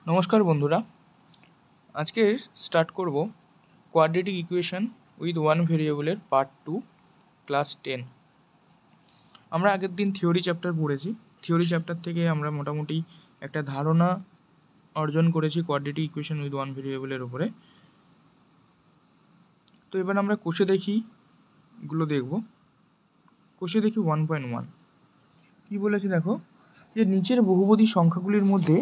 নমস্কার বন্ধুরা, আজকে স্টার্ট করব কোয়াড্রেটিক ইকুয়েশন উইথ ওয়ান ভেরিয়েবলের পার্ট 2 ক্লাস 10। আমরা আগের দিন থিওরি চ্যাপ্টার পড়েছি। থিওরি চ্যাপ্টার থেকে আমরা মোটামুটি একটা ধারণা অর্জন করেছি কোয়াড্রেটিক ইকুয়েশন উইথ ওয়ান ভেরিয়েবলের উপরে। তো এবার আমরা কোষে দেখিগুলো দেখব। কোষে দেখি 1.1 কী বলেছে দেখো, যে নিচের বহুপদী সংখ্যাগুলির মধ্যে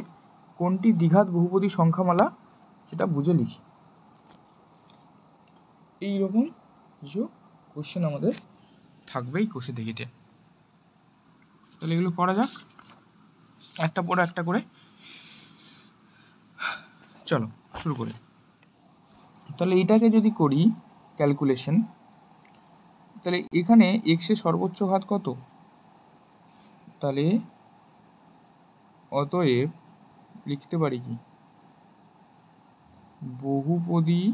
কোনটি দ্বিঘাত বহুপদী সংখ্যামালা সেটা বুঝে লিখি। এইরকম কিছু কোশ্চেন আমাদের থাকবেই কোষে দেখিতে। তাহলে এগুলো করা যাক একটা পর একটা করে। চলো শুরু করি। তাহলে এটাকে যদি করি ক্যালকুলেশন, তাহলে এখানে এক্সের সর্বোচ্চ ঘাত কত? তাহলে অতএব লিখতে পারি কি, বহুপদী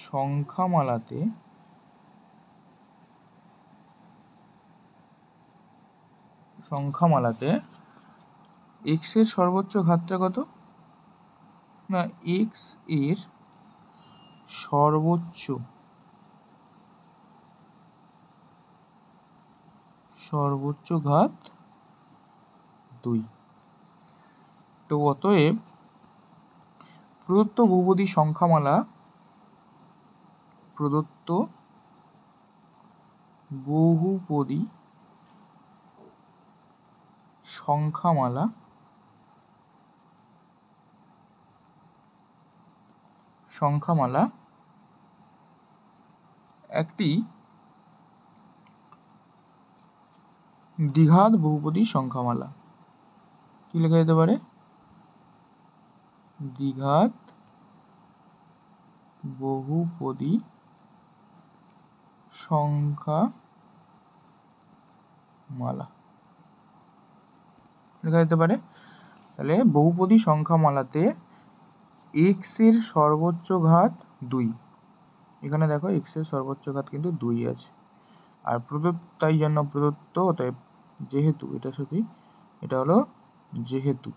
সংখ্যামালাতে এক্স এর সর্বোচ্চ ঘাতটা কত? না, এক্স এর সর্বোচ্চ ঘাত 2। তো অতএব প্রদত্ত বহুপদী সংখ্যামালা একটি দ্বিঘাত বহুপদী সংখ্যামালা। কি লেখা যেতে পারে? দ্বিঘাত বহুপদী সংখ্যামালা লেখা যেতে পারে। তাহলে বহুপদী সংখ্যামালাতে এক্স এর সর্বোচ্চ ঘাত 2। এখানে দেখো এক্স এর সর্বোচ্চ ঘাত কিন্তু 2 আছে, আর তাই জন্য প্রদত্ত, তাই যেহেতু এটা সত্যি, এটা হলো যেহেতু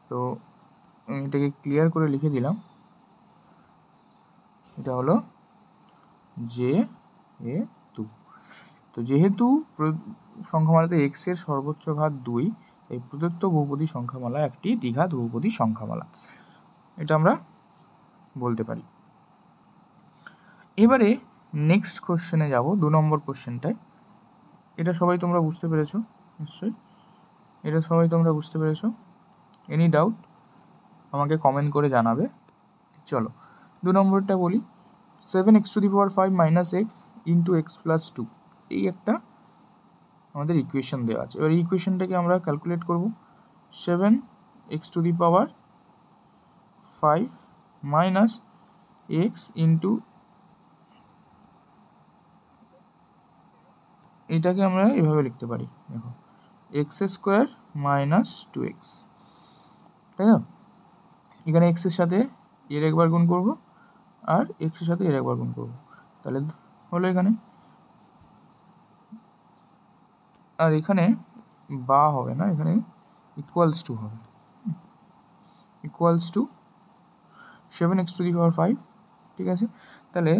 তো এটাকে ক্লিয়ার করে লিখে দিলাম, এটা হলো যেহেতু। তো যেহেতু সংখ্যামালাতে এক্স এর সর্বোচ্চ ঘাত 2, এই প্রদত্ত বহুপদী সংখ্যামালা একটি দ্বিঘাত বহুপদী সংখ্যামালা, এটা আমরা বলতে পারি। এবারে নেক্সট কোশ্চেনে যাব, 2 নম্বর কোশ্চেনটায়। এটা সবাই তোমরা বুঝতে পেরেছো নিশ্চয়ই, এনি ডাউট আমাকে কমেন্ট করে জানাবে। চলো 2 নম্বরটা বলি। 7x⁵ - x * x + 2, এই একটা আমাদের ইকুয়েশন দেওয়া আছে। এবার এই ইকুয়েশনটাকে আমরা ক্যালকুলেট করব। 7x⁵ - x এটাকে আমরা এভাবে লিখতে পারি, দেখো x² - 2x, তাই না? এখানে x এর সাথে এর একবার গুণ করব, আর x এর সাথে এর একবার গুণ করব, তাহলে হলো এখানে। আর এখানে বা হবে না, এখানে ইকুয়ালস টু হবে, ইকুয়ালস টু 7x⁵, ঠিক আছে? তাহলে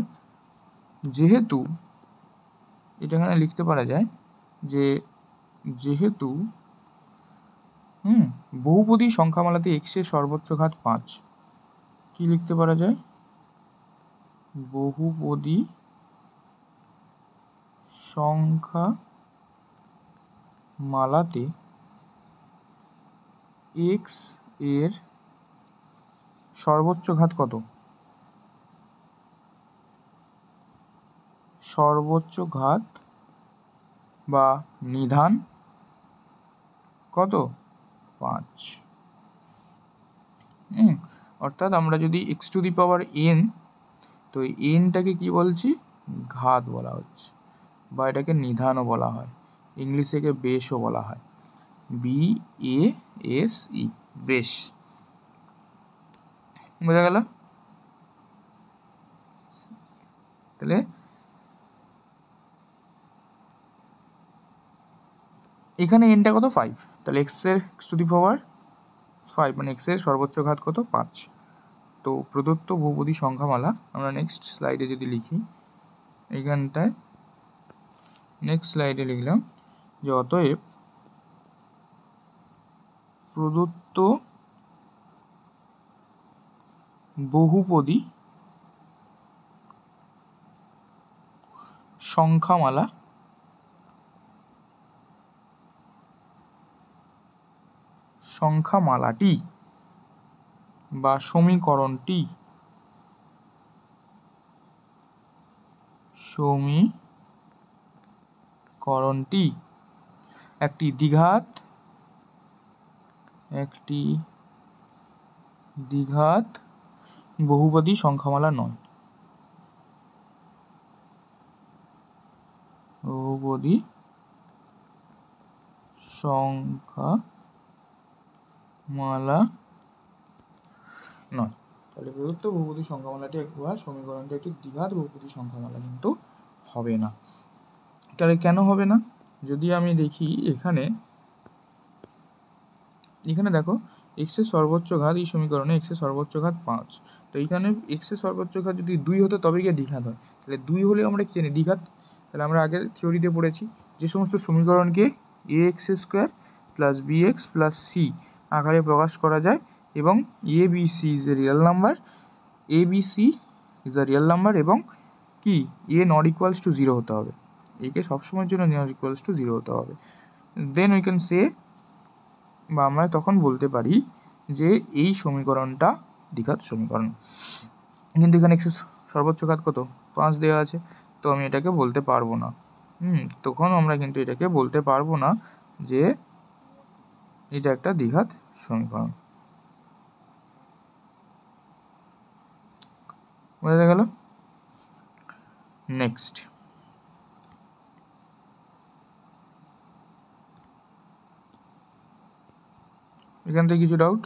যেহেতু এটা এখানে লিখতে পারা যায় যে যেহেতু বহুপদী সংখ্যামালাতে এক্স এর সর্বোচ্চ ঘাত 5, কি লিখতে পারা যায়? বহুপদী সংখ্যামালাতে এক্স এর সর্বোচ্চ ঘাত কত? সর্বোচ্চ ঘাত বা নিধান কত? 5। অর্থাৎ আমরা যদি x⁴n, তো nটাকে কি বলছি? ঘাত বলা হচ্ছে, বা এটাকে নিধানও বলা হয়, ইংলিশে একে বেশও বলা হয়, BASE, বেশ। বোঝা গেল? তাহলে এখানে এনটা কত 5, তাহলে x⁵5 মানে x এর সর্বোচ্চ ঘাত কত 5। তো প্রদত্ত বহুপদী সংখ্যামালা আমরা নেক্সট স্লাইডে যদি লিখি, এইখানটায় নেক্সট স্লাইডে লিখলাম যে অতএব প্রদত্ত বহুপদী সংখ্যামালাটি বা সমীকরণটি একটি দ্বিঘাত বহুপদী সংখ্যামালা নয়। বহুপদী সংখ্যামালা নয়। তাহলে প্রদত্ত বহুপদী সংখ্যামালাটি বা সমীকরণটি একটি দ্বিঘাত বহুপদী সংখ্যামালা কিন্তু হবে না। তাহলে কেন হবে না? যদি আমি দেখি এখানে দেখো x এর সর্বোচ্চ ঘাত, এই সমীকরণে x এর সর্বোচ্চ ঘাত 5। তো এইখানে x এর সর্বোচ্চ ঘাত যদি 2 হতো তবে গিয়ে দ্বিঘাত হয়। তাহলে 2 হলে আমরা কি জানি দ্বিঘাত। তাহলে আমরা আগে থিওরিতে পড়েছি যে সমস্ত সমীকরণকে ax² + bx + c আকারে প্রকাশ করা যায় এবং abc is a real number এবং কি a not equals to 0 হতে হবে। একে সবসময়ের জন্য not equals to 0 হতে হবে। দেন উই ক্যান সে, বা আমরা তখন বলতে পারি যে এই সমীকরণটা দ্বিঘাত সমীকরণ। কিন্তু এখানে x এর সর্বোচ্চ ঘাত কত 5 দেওয়া আছে, তো আমি এটাকে বলতে পারবো না। তখন আমরা কিন্তু এটাকে বলতে পারবো না যে এটা একটা দ্বিঘাত সমীকরণ। বোঝা গেল? নেক্সট, এখান থেকে কিছু ডাউট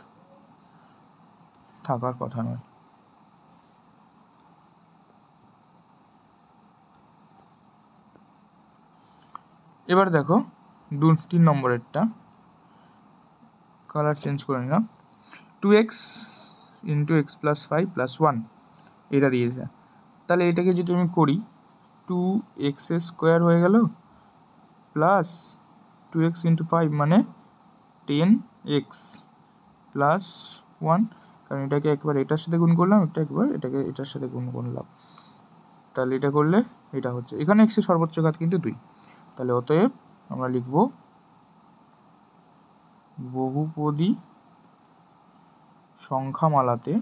থাকার কথা নয়। এবার দেখো 3 নম্বরেরটা, কালার চেঞ্জ করে নিলাম। 2x × x + 5 + 1 এটা দিয়েছে। তাহলে এটাকে যদি আমি করি 2x² হয়ে গেল প্লাস 2x × 5 মানে 10x + 1, কারণ এটাকে একবার এটার সাথে গুণ করলাম, এটাকে এটার সাথে গুণ করলাম। তাহলে এটা করলে এটা হচ্ছে, এখানে x এর সর্বোচ্চ ঘাত কিন্তু 2। তাহলে অতএব আমরা লিখব বহুপদী সংখ্যামালাতে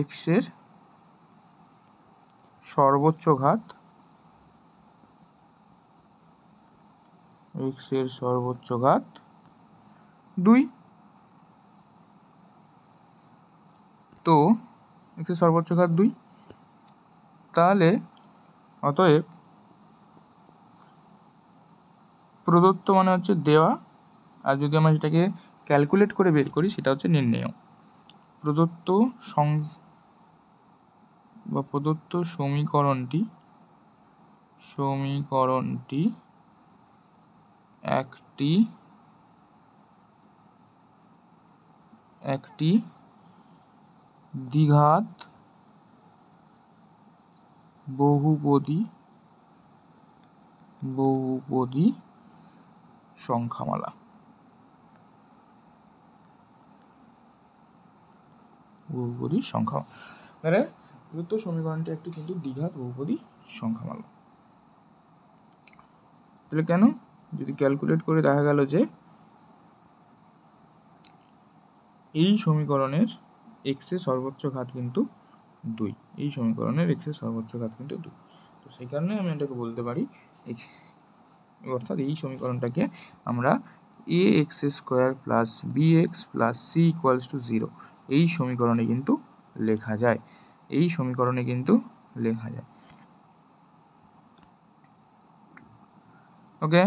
x এর সর্বোচ্চ ঘাত 2। তো x এর সর্বোচ্চ ঘাত 2, তাহলে অতএব প্রদত্ত মানে হচ্ছে দেওয়া, আর যদি আমরা সেটাকে ক্যালকুলেট করে বের করি সেটা হচ্ছে নির্ণেয়। প্রদত্ত সমীকরণটি একটি দ্বিঘাত বহুপদী সংখ্যামালা। মানে প্রদত্ত সমীকরণটি একটি কিন্তু দ্বিঘাত বহুপদী সংখ্যামালা। তাহলে কেন? যদি ক্যালকুলেট করে দেখা গেল যে এই সমীকরণের x এর সর্বোচ্চ ঘাত কিন্তু 2, এই সমীকরণের x এর সর্বোচ্চ ঘাত কিন্তু 2। তো সেই কারণে আমি এটাকে বলতে পারি, অর্থাৎ এই সমীকরণটাকে আমরা ax² + bx + c = 0 এই সমীকরণে কিন্তু লেখা যায়। ওকে,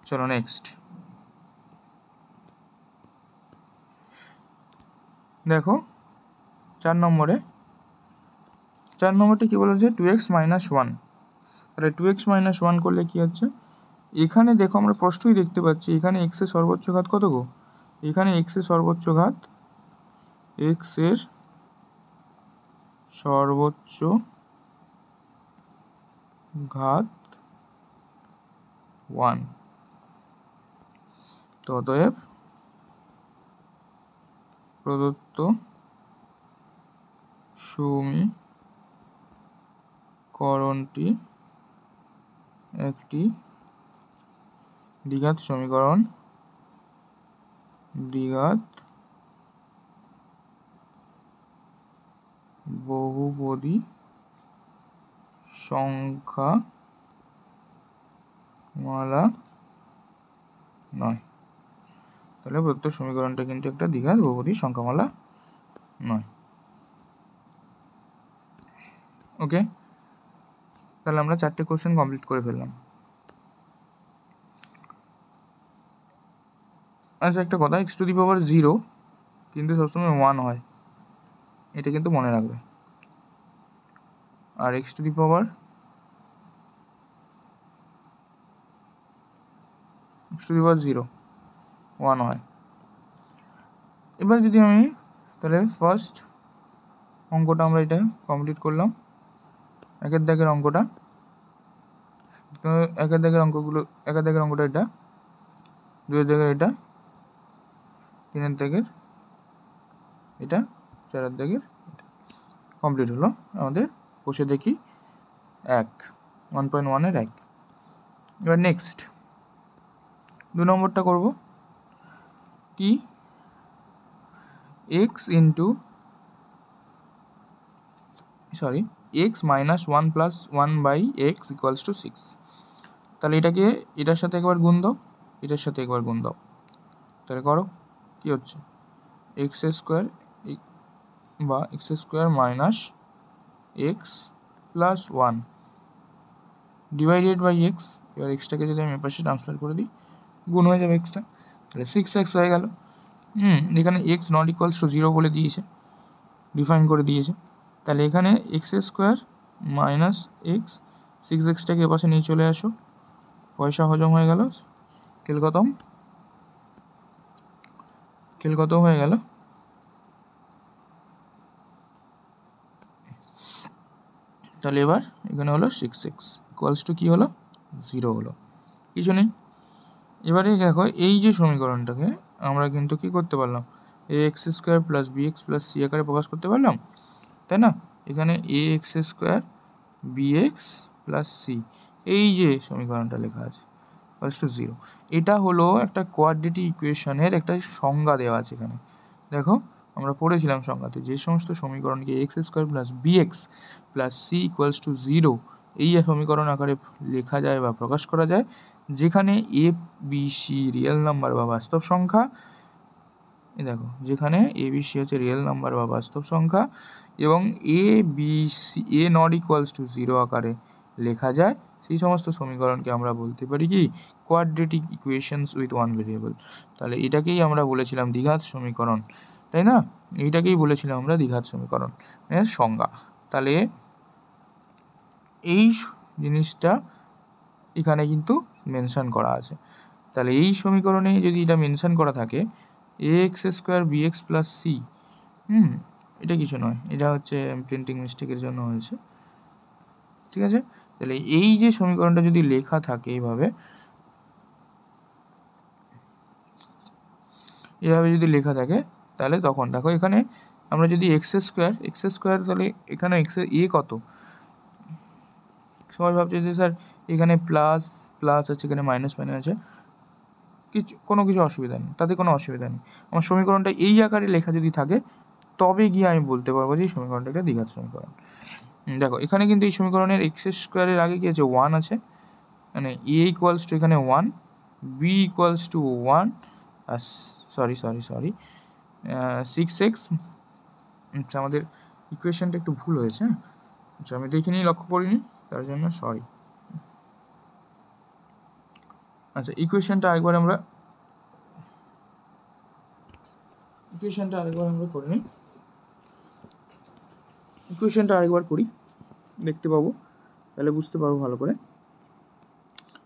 চলো নেক্সট দেখো 4 নম্বরে 4 নম্বরটা কী বলেছে 2x মাইনাস 1, তাহলে 2x মাইনাস 1 করলে কী হচ্ছে, এখানে দেখো আমরা স্পষ্টই দেখতে পাচ্ছি এখানে x এর সর্বোচ্চ ঘাত কত গো, এখানে x এর সর্বোচ্চ ঘাত সর্বোচ্চ ঘাত 1, তো অতএব প্রদত্ত সমীকরণটি একটি দ্বিঘাত সমীকরণ, দ্বিঘাত বহুপদী সংখ্যামালা নয়। তাহলে প্রদত্ত সমীকরণটা কিন্তু একটা দ্বিঘাত বহুপদী সংখ্যামালা নয়। ওকে, তাহলে আমরা 4টে কোশ্চেন কমপ্লিট করে ফেললাম। আচ্ছা, একটা কথা, x⁴ কিন্তু সবসময় 1 হয়, এটা কিন্তু মনে রাখবে। আর x⁴ 1 হয়। এবার যদি আমি তাহলে ফার্স্ট অঙ্কটা আমরা এটা কমপ্লিট করলাম, একের দাগের অঙ্কটা, একের দাগের অঙ্কটা এটা, 2-এর দাগের এটা, 3-এর দাগের এটা, 4-এর দাগের এটা কমপ্লিট হলো আমাদের। বসে দেখি 1.1-এর 1। এবার নেক্সট 2 নম্বরটা করব কি, x minus 1 plus 1/x equals to 6। তাহলে এটাকে এটার সাথে একবার গুণ দাও, এটার সাথে একবার গুণ দাও, তাহলে করো কি হচ্ছে x² minus x plus 1 divided by x. এবার এক্সটাকে যদি আমি এপাশে ট্রান্সফার করে দিই, গুণ হয়ে যাবে এক্সটা, তাহলে 6x হয়ে গেল। এখানে x নট ইকুয়ালস টু 0 বলে দিয়েছে, ডিফাইন করে দিয়েছে। তাহলে এখানে x² মাইনাস এক্স, 6xটাকে এপাশে নিয়ে চলে আসো, পয়সা হজম হয়ে গেল, খেলখতম হয়ে গেল। তাহলে এবার এখানে হলো 6x ইকুয়ালস টু কী হলো, 0 হলো, কিছু নেই। এবারে দেখো এই যে সমীকরণটাকে আমরা কিন্তু কি করতে পারলাম, ax² plus bx plus c আকারে প্রকাশ করতে পারলাম, তাই না? এখানে ax² bx প্লাস c, এই যে সমীকরণটা লেখা আছে ইকুয়ালস টু 0, এটা হলো একটা কোয়াড্রেটিক ইকুয়েশনের একটা সংজ্ঞা দেওয়া আছে এখানে। দেখো আমরা পড়েছিলাম সংজ্ঞাতে, যে সমস্ত সমীকরণকে x² plus bx plus c equals to 0 এই সমীকরণ আকারে লেখা যায় বা প্রকাশ করা যায়, যেখানে a b c real number বা বাস্তব সংখ্যা, দেখো যেখানে a b c হচ্ছে রিয়েল নাম্বার বা বাস্তব সংখ্যা, এবং a b c a not equals to 0 আকারে লেখা যায়, সেই সমস্ত সমীকরণকে আমরা বলতে পারি কি, quadratic equations with one variable. তাহলে এটাকেই আমরা বলেছিলাম দ্বিঘাত সমীকরণ, তাই না? এইটাকেই বলেছিলাম আমরা দ্বিঘাত সমীকরণ এর সংজ্ঞা। তাহলে এই জিনিসটা এখানে কিন্তু মেনশন করা আছে। তাহলে এই সমীকরণে যদি এটা মেনশন করা থাকে ax² bx প্লাস c, এটা কিছু নয়, এটা হচ্ছে প্রিন্টিং মিস্টেকের জন্য হয়েছে, ঠিক আছে? তাহলে এই যে সমীকরণটা যদি লেখা থাকে এভাবে যদি লেখা থাকে, তাহলে তখন দেখো এখানে আমরা যদি x² তাহলে এখানে x এর a কত, সবাই ভাবছে যে স্যার এখানে প্লাস আছে, এখানে মাইনাস আছে, কোনো কিছু অসুবিধা নেই, তাতে কোনো অসুবিধা নেই। আমার সমীকরণটা এই আকারে লেখা যদি থাকে, তবে গিয়ে আমি বলতে পারবো যে এই সমীকরণটা একটা দ্বিঘাত সমীকরণ। দেখো এখানে কিন্তু এই সমীকরণের x² আগে কি আছে, 1 আছে, মানে a ইকুয়ালস টু এখানে 1, b ইকুয়ালস টু 1, আর সরি 6x, আচ্ছা আমাদের ইকুয়েশনটা একটু ভুল হয়েছে, আচ্ছা আমি দেখিনি, লক্ষ্য করিনি, তার জন্য সরি। আচ্ছা ইকুয়েশনটা আরেকবার আমরা করে নিই, ইকুয়েশনটা আরেকবার করি। দেখতে পাবো, তাহলে বুঝতে পারবো ভালো করে।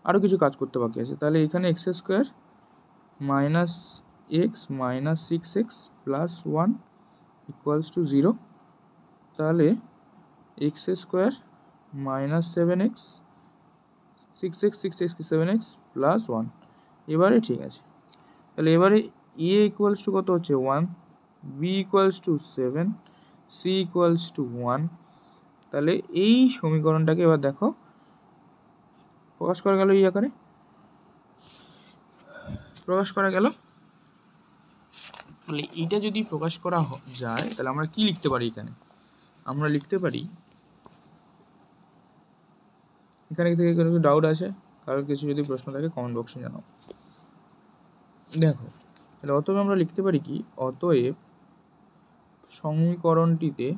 আরও কিছু কাজ করতে বাকি আছে। তাহলে এখানে x square minus x minus 6x plus 1 equals to 0। তাহলে x square minus 7x 6x 7x plus 1। এবারে ঠিক আছে। তাহলে এবারে এ ইকুয়ালস টু কত হচ্ছে 1, b equals to 7, c equals to 1। তাহলে এই সমীকরণটাকে এবার দেখো প্রকাশ করা গেল, এই আকারে প্রকাশ করা গেল। তাহলে এইটা যদি প্রকাশ করা যায় তাহলে আমরা কি লিখতে পারি? এখানে আমরা লিখতে পারি, এখানে থেকে কিছু ডাউট আছে, কারোর কিছু যদি প্রশ্ন থাকে কমেন্ট বক্সে জানাও। দেখো তাহলে অতএব আমরা লিখতে পারি কি, অতএব সমীকরণটিতে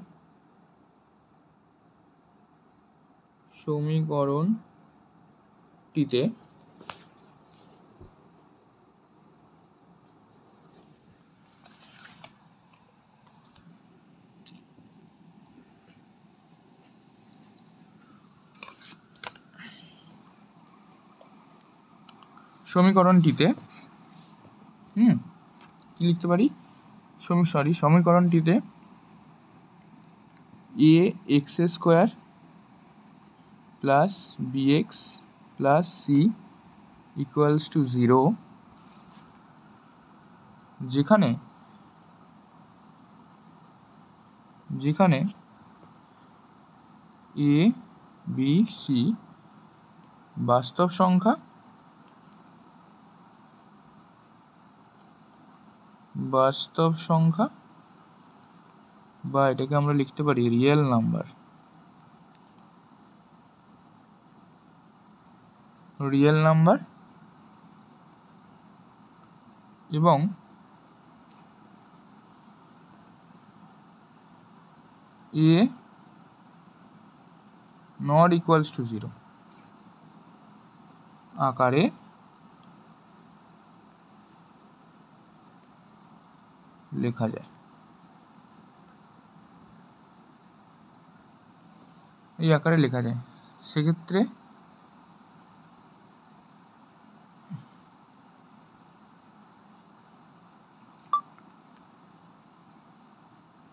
কি লিখতে পারি, সমীকরণটিতে a x square plus b x plus c equals to 0, যেখানে এ বি সি বাস্তব সংখ্যা বা এটাকে আমরা লিখতে পারি রিয়েল নাম্বার এবং এ নট ইকুয়ালস টু 0 আকারে লেখা যায়। এই আকারে লেখা যায়। সেক্ষেত্রে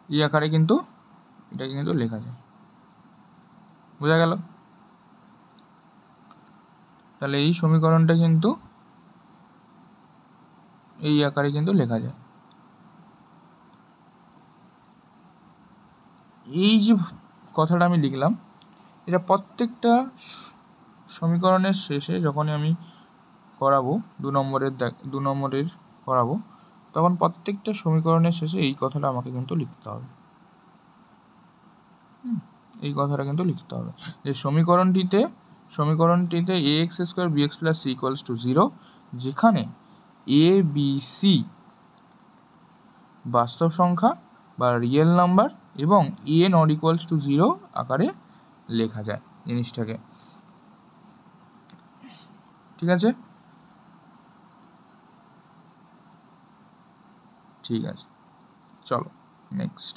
এই আকারে কিন্তু এটাকে কিন্তু লেখা যায়। বোঝা গেল? তাহলে এই সমীকরণটা কিন্তু এই আকারে কিন্তু লেখা যায়। এই যে কথাটা আমি লিখলাম, এটা প্রত্যেকটা সমীকরণের শেষে যখনই আমি করাবো 2 নম্বরের করাবো, তখন প্রত্যেকটা সমীকরণের শেষে এই কথাটা আমাকে কিন্তু লিখতে হবে। এই কথাটা কিন্তু লিখতে হবে যে সমীকরণটিতে a x square b x plus c equals to 0, যেখানে এ বি সি বাস্তব সংখ্যা বা রিয়েল নাম্বার এবং এ নট ইকুয়ালস টু 0 আকারে লেখা যায় জিনিসটাকে। ঠিক আছে? ঠিক আছে, চলো নেক্সট।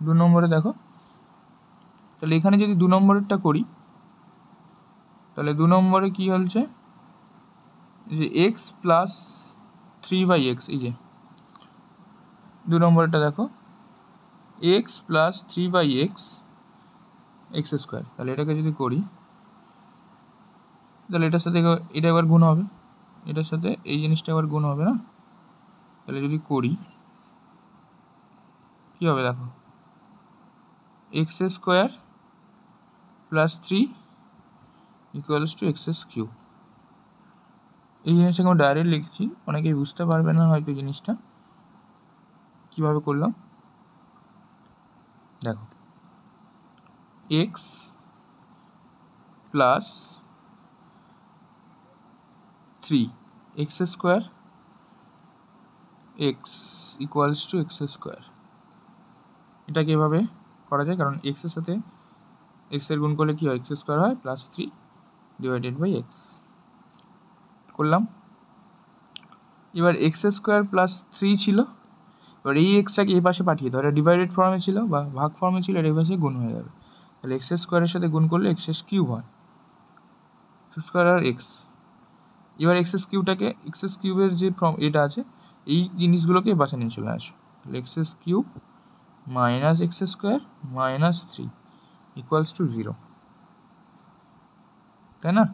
2 নম্বরে দেখো, তাহলে এখানে যদি 2 নম্বরেরটা করি, তাহলে 2 নম্বরে কি হচ্ছে যে এক্স প্লাস 3/x, এই যে 2 নম্বরটা দেখো x plus 3/x x square. তাহলে এটাকে যদি করি, তাহলে এটার সাথে এটা এবার গুণ হবে, এটার সাথে এই জিনিসটা আবার গুণ হবে না। তাহলে যদি করি কি হবে দেখো, x square plus 3 equals to x cube. এই জিনিসটাকে আমি ডাইরেক্ট লিখছি, অনেকেই বুঝতে পারবে না হয়তো জিনিসটা কিভাবে করলাম। দেখো x plus 3 x square x equals to x square. এটাকে এভাবে করা যায়, কারণ এক্সের সাথে এক্সের গুণ করলে কী হয়, এক্স স্কোয়ার হয় প্লাস 3 ডিভাইডেড বাই এক্স করলাম। এবার এক্স স্কোয়ার প্লাস 3 ছিল, এবার এই এক্সটাকে এই পাশে পাঠিয়ে দাও, এটা ডিভাইডেড ফর্মে ছিল বা ভাগ ফর্মে ছিল, এটা এই পাশে গুণ হয়ে যাবে। তাহলে এক্স স্কোয়ারের সাথে গুণ করলে এক্স কিউব হয়, এক্স স্কোয়ার আর এক্স। এবার এক্স কিউবের যে ফর্ম এটা আছে, এই জিনিসগুলোকে এ পাশে নিয়ে চলে আসো। তাহলে x cube minus x square minus 3 equals to 0, তাই না?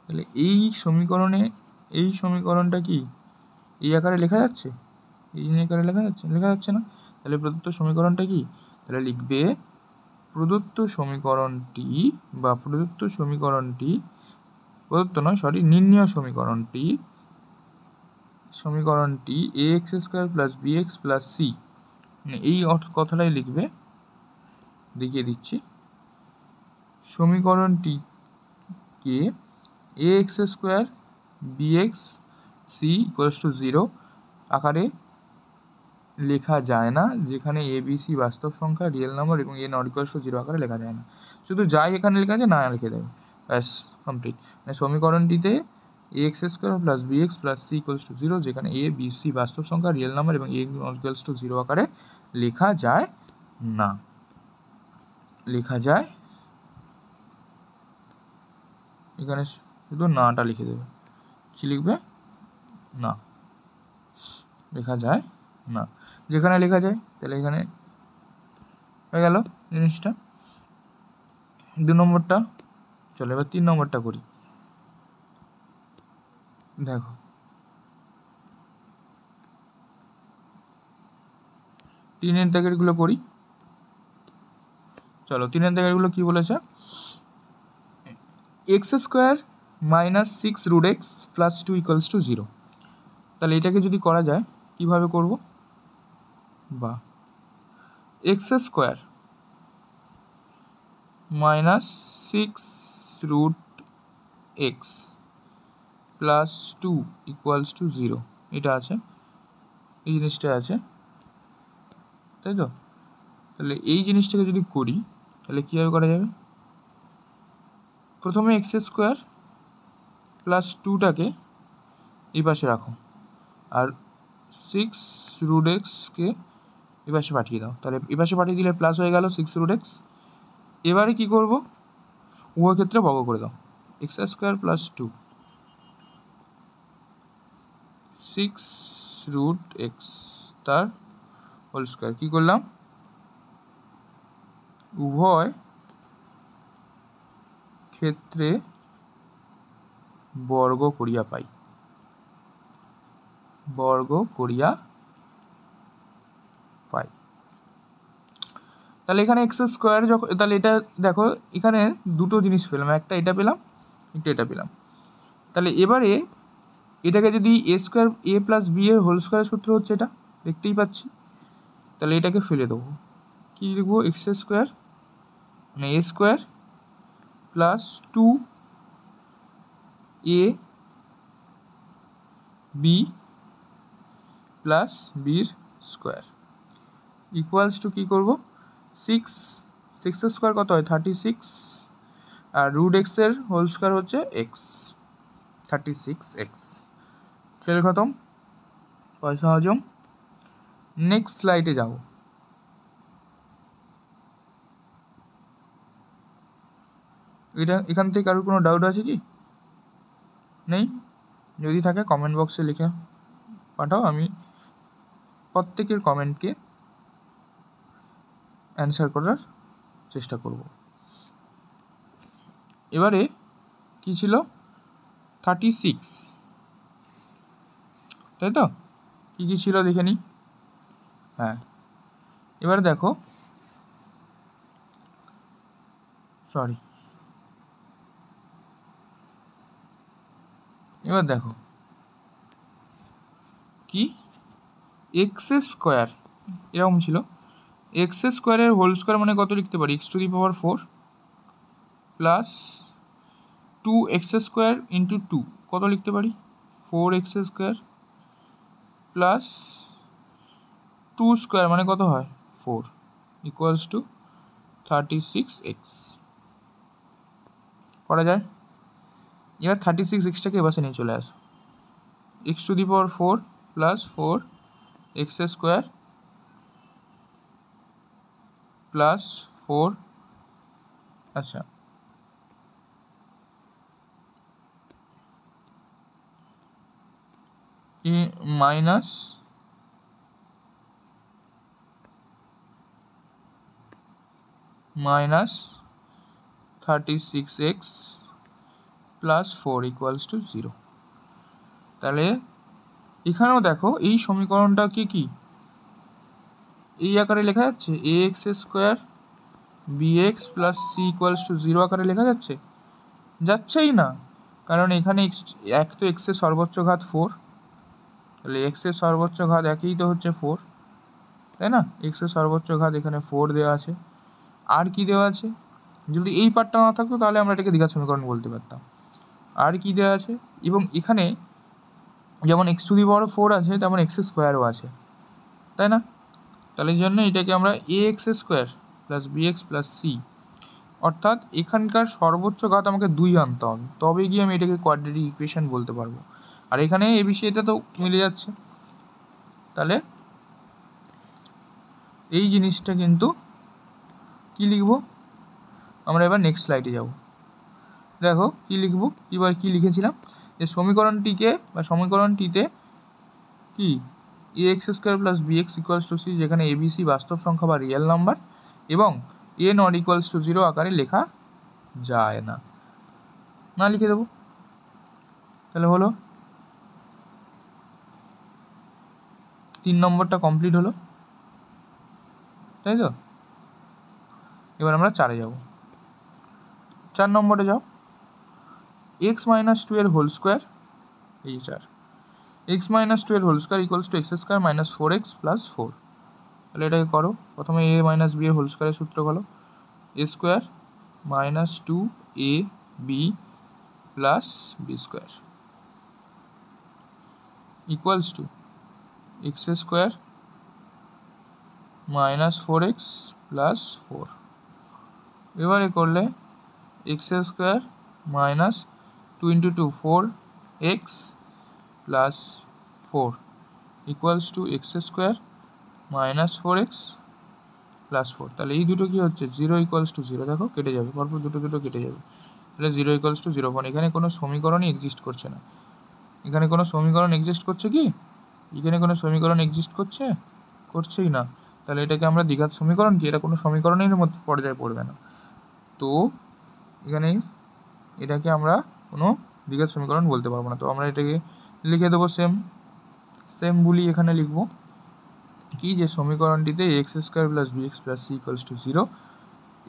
তাহলে এই সমীকরণটা কি এই আকারে লেখা যাচ্ছে? এই আকারে লেখা যাচ্ছে না। তাহলে প্রদত্ত সমীকরণটা কি? তাহলে লিখবে প্রদত্ত নির্ণেয় সমীকরণটি a x square plus b x plus c, এই কথাটাই লিখবে। দেখিয়ে দিচ্ছি, সমীকরণটিকে a x square b x c equals to 0 আকারে লেখা যায় না, যেখানে এ বি সি বাস্তব সংখ্যা, রিয়েল নাম্বার এবং এ নট ইকুয়ালস টু 0 আকারে লেখা যায় না। শুধু যাই এখানে লেখা যায় না লিখে দেবে, ব্যাস কমপ্লিট। মানে সমীকরণটিতে a x square plus b x plus c equals to 0, যেখানে এ বি সি বাস্তব সংখ্যা, রিয়েল নাম্বার এবং এ নট ইকুয়ালস টু 0 আকারে লেখা যায় না। এখানে শুধু নাটা লিখে দেবে। কি লিখবে? না, লেখা যায় না। যেখানে লেখা যায় তাহলে এখানে হয়ে গেল জিনিসটা। 2 নম্বরটা চলো, এবার 3 নম্বরটা করি। দেখো, তিনের দাগেরগুলো করি। চলো, তিনের দাগেরগুলো কি বলেছে? X square minus 6 root x plus 2 equals to 0। তাহলে এটাকে যদি করা যায় কিভাবে করব? বা x square minus 6 root x plus 2 equals to 0, এটা আছে, এই জিনিসটা আছে, তাই তো? তাহলে এই জিনিসটাকে যদি করি তাহলে কীভাবে করা যাবে? প্রথমে এক্স স্কোয়ার প্লাস 2টাকে এই পাশে রাখো, আর 6 রুট এক্সকে এ পাশে পাঠিয়ে দাও। তাহলে এ পাশে পাঠিয়ে দিলে প্লাস হয়ে গেল 6 রুট এক্স। এবারে কী করব? উভয় ক্ষেত্রে বর্গ করে দাও, x square plus 2 6 root x তার হোল স্কোয়ার। কী করলাম? উভয় ক্ষেত্রে বর্গ করিয়া পাই। তাহলে এখানে এক্স স্কোয়ার যখন, তাহলে এটা দেখো এখানে দুটো জিনিস পেলাম, একটা এটা পেলাম, একটা এটা পেলাম। তাহলে এবারে এটাকে যদি এ স্কোয়ার এ প্লাস বি এর হোল স্কোয়ারের সূত্র হচ্ছে এটা, দেখতেই পাচ্ছি। তাহলে এটাকে ফেলে দেবো, কী লিখবো? এক্স স্কোয়ার মানে এ square plus 2 A B plus বির স্কোয়ার ইকুয়ালস টু কী করবো? 6 স্কোয়ার কত হয়? 36, আর রুট এক্সের হোল স্কোয়ার হচ্ছে এক্স, 36x। খেল খতম, পয়সা হজম। নেক্সট স্লাইডে যাব। এখান থেকে কারোর কোনো ডাউট আছে কি? নেই? যদি থাকে কমেন্ট বক্সে লিখে পাঠাও, আমি প্রত্যেকের কমেন্টকে অ্যান্সার করার চেষ্টা করব। এবারে কি ছিল? 36, তাই তো? কী কী ছিল দেখে নিই। হ্যাঁ, এবারে দেখো, এবার দেখো কি এক্স স্কোয়ার এরকম ছিল। এক্স স্কোয়ারের হোল স্কোয়ার মানে কত লিখতে পারি? X to the power 4 plus 2x square into 2 কত লিখতে পারি? 4x স্কোয়ার প্লাস 2 স্কোয়ার মানে কত হয়? 4 ইকুয়ালস টু 36x। করা যায়। এবার 36xটাকে এবার নিয়ে চলে আসো, x to the power 4 plus 4 x square plus 4, আচ্ছা minus -36x plus 4 equals to 0। তাহলে এখানেও দেখো এই সমীকরণটাকে কি এই আকারে লেখা যাচ্ছে, a x square b x plus c equals to 0 আকারে লেখা যাচ্ছে? যাচ্ছেই না, কারণ এখানে এক তো এক্সের সর্বোচ্চ ঘাত 4, তাহলে এক্সের সর্বোচ্চ ঘাত একই তো হচ্ছে 4, তাই না? এক্সের সর্বোচ্চ ঘাত এখানে 4 দেওয়া আছে। আর কি দেওয়া আছে? যদি এই পার্টটা না থাকতো তাহলে আমরা এটাকে দ্বিঘাত সমীকরণ বলতে পারতাম। আর কি দেওয়া আছে? এবং এখানে যেমন x⁴ আছে তেমন x স্কোয়ারও আছে, তাই না? তাহলে এই জন্য এটাকে আমরা a x square plus b x plus c, অর্থাৎ এখানকার সর্বোচ্চ ঘাত আমাকে 2 আনতে হবে, তবে গিয়ে আমি এটাকে কোয়াড্রেটিক ইকুয়েশন বলতে পারবো। আর এখানে এই বিষয়টা তো মিলে যাচ্ছে, তাহলে এই জিনিসটা কিন্তু কি লিখবো আমরা এবার নেক্সট স্লাইডে যাব। দেখো কি লিখবো, এবার কি লিখেছিলাম যে সমীকরণটিতে কি a x square plus b x equals to c, যেখানে এবিসি বাস্তব সংখ্যা বা রিয়েল নাম্বার এবং এ নট ইকুয়ালস টু 0 আকারে লেখা যায় না, না লিখে দেবো। তাহলে হলো 3 নম্বরটা কমপ্লিট হলো, তাই তো? এবার আমরা 4-এ যাব। 4 নম্বরে যাও, এক্স মাইনাস 2 এর হোল স্কোয়ার, এই 4, এক্স মাইনাস 2 এর whole square equals to x square minus 4x plus 4। তাহলে এটাকে করো, প্রথমে এ মাইনাস বি এর হোল স্কোয়ারের সূত্র হলো a square minus 2ab plus b square equals to x square minus 4x plus 4। এবারে করলে x square minus 2 × 2 4x plus 4 equals to x square minus 4x plus 4। তাহলে এই দুটো কি হচ্ছে 0 ইকুয়ালস টু 0, দেখো কেটে যাবে, পরপর দুটো কেটে যাবে, তাহলে 0 ইকুয়ালস টু 0। এখানে কোনো সমীকরণই এক্সিস্ট করছে না, এখানে কোনো সমীকরণ এক্সিস্ট করছে কি? এখানে কোনো সমীকরণ এক্সিস্ট করছেই না। তাহলে এটাকে আমরা দ্বিঘাত সমীকরণ কি, এটা কোনো সমীকরণের মধ্যে পর্যায়ে পড়বে না, তো এখানে এটাকে আমরা কোনো দ্বিঘাত সমীকরণ বলতে পারবো না। তো আমরা এটাকে লিখে দেবো সেম বলি, এখানে লিখবো কি যে সমীকরণটিতে x square plus b x plus c equals to 0,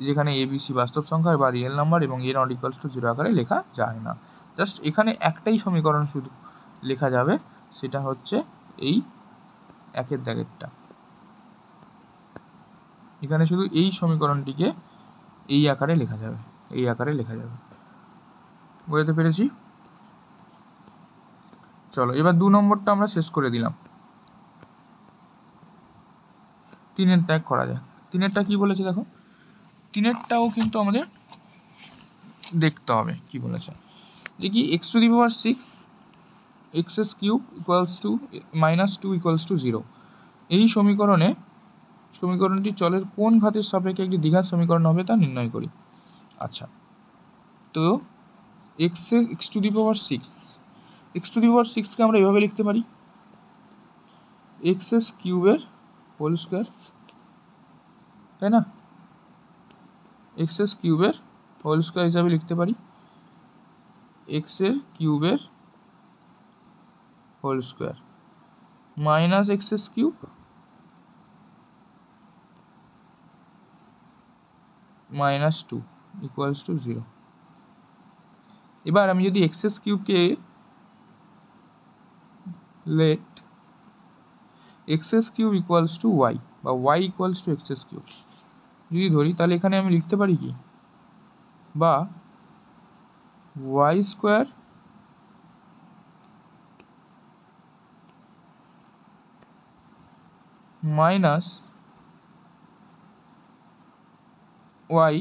যেখানে এবিসি বাস্তব সংখ্যা বা রিয়েল নাম্বার এবং এ নট ইকুয়ালস টু 0 আকারে লেখা যায় না। জাস্ট এখানে একটাই সমীকরণ শুধু লেখা যাবে, সেটা হচ্ছে এই 1-এর দাগেরটা। এখানে শুধু এই সমীকরণটিকে এই আকারে লেখা যাবে, এই আকারে লেখা যাবে। বুঝতে পেরেছি? চলো এবার 2 নম্বরটা আমরা শেষ করে দিলাম। 3-এর ত্যাগ করা যায়। 3-এরটা কি বলেছে দেখো, 3-এরটাও কিন্তু আমাদের দেখতে হবে কি বলেছে, যে কি x⁶ x³ equals to -2 equals to 0। এই সমীকরণটি চলের কোন ঘাতের সাপেক্ষে একটি দ্বিঘাত সমীকরণ হবে তা নির্ণয় করি। আচ্ছা, তো x⁶কে আমরা এভাবে লিখতে পারি x³ এর হোল স্কোয়ার, তাই না? x³ এর হোল স্কোয়ার হিসাবে লিখতে পারি x³ এর whole square minus x³ minus 2 equals to 0। এবার আমি যদি x³ let x³ equals to y বা y ইকুয়ালস টু x³ যদি ধরি, তাহলে এখানে আমি লিখতে পারি কি, বা y square minus y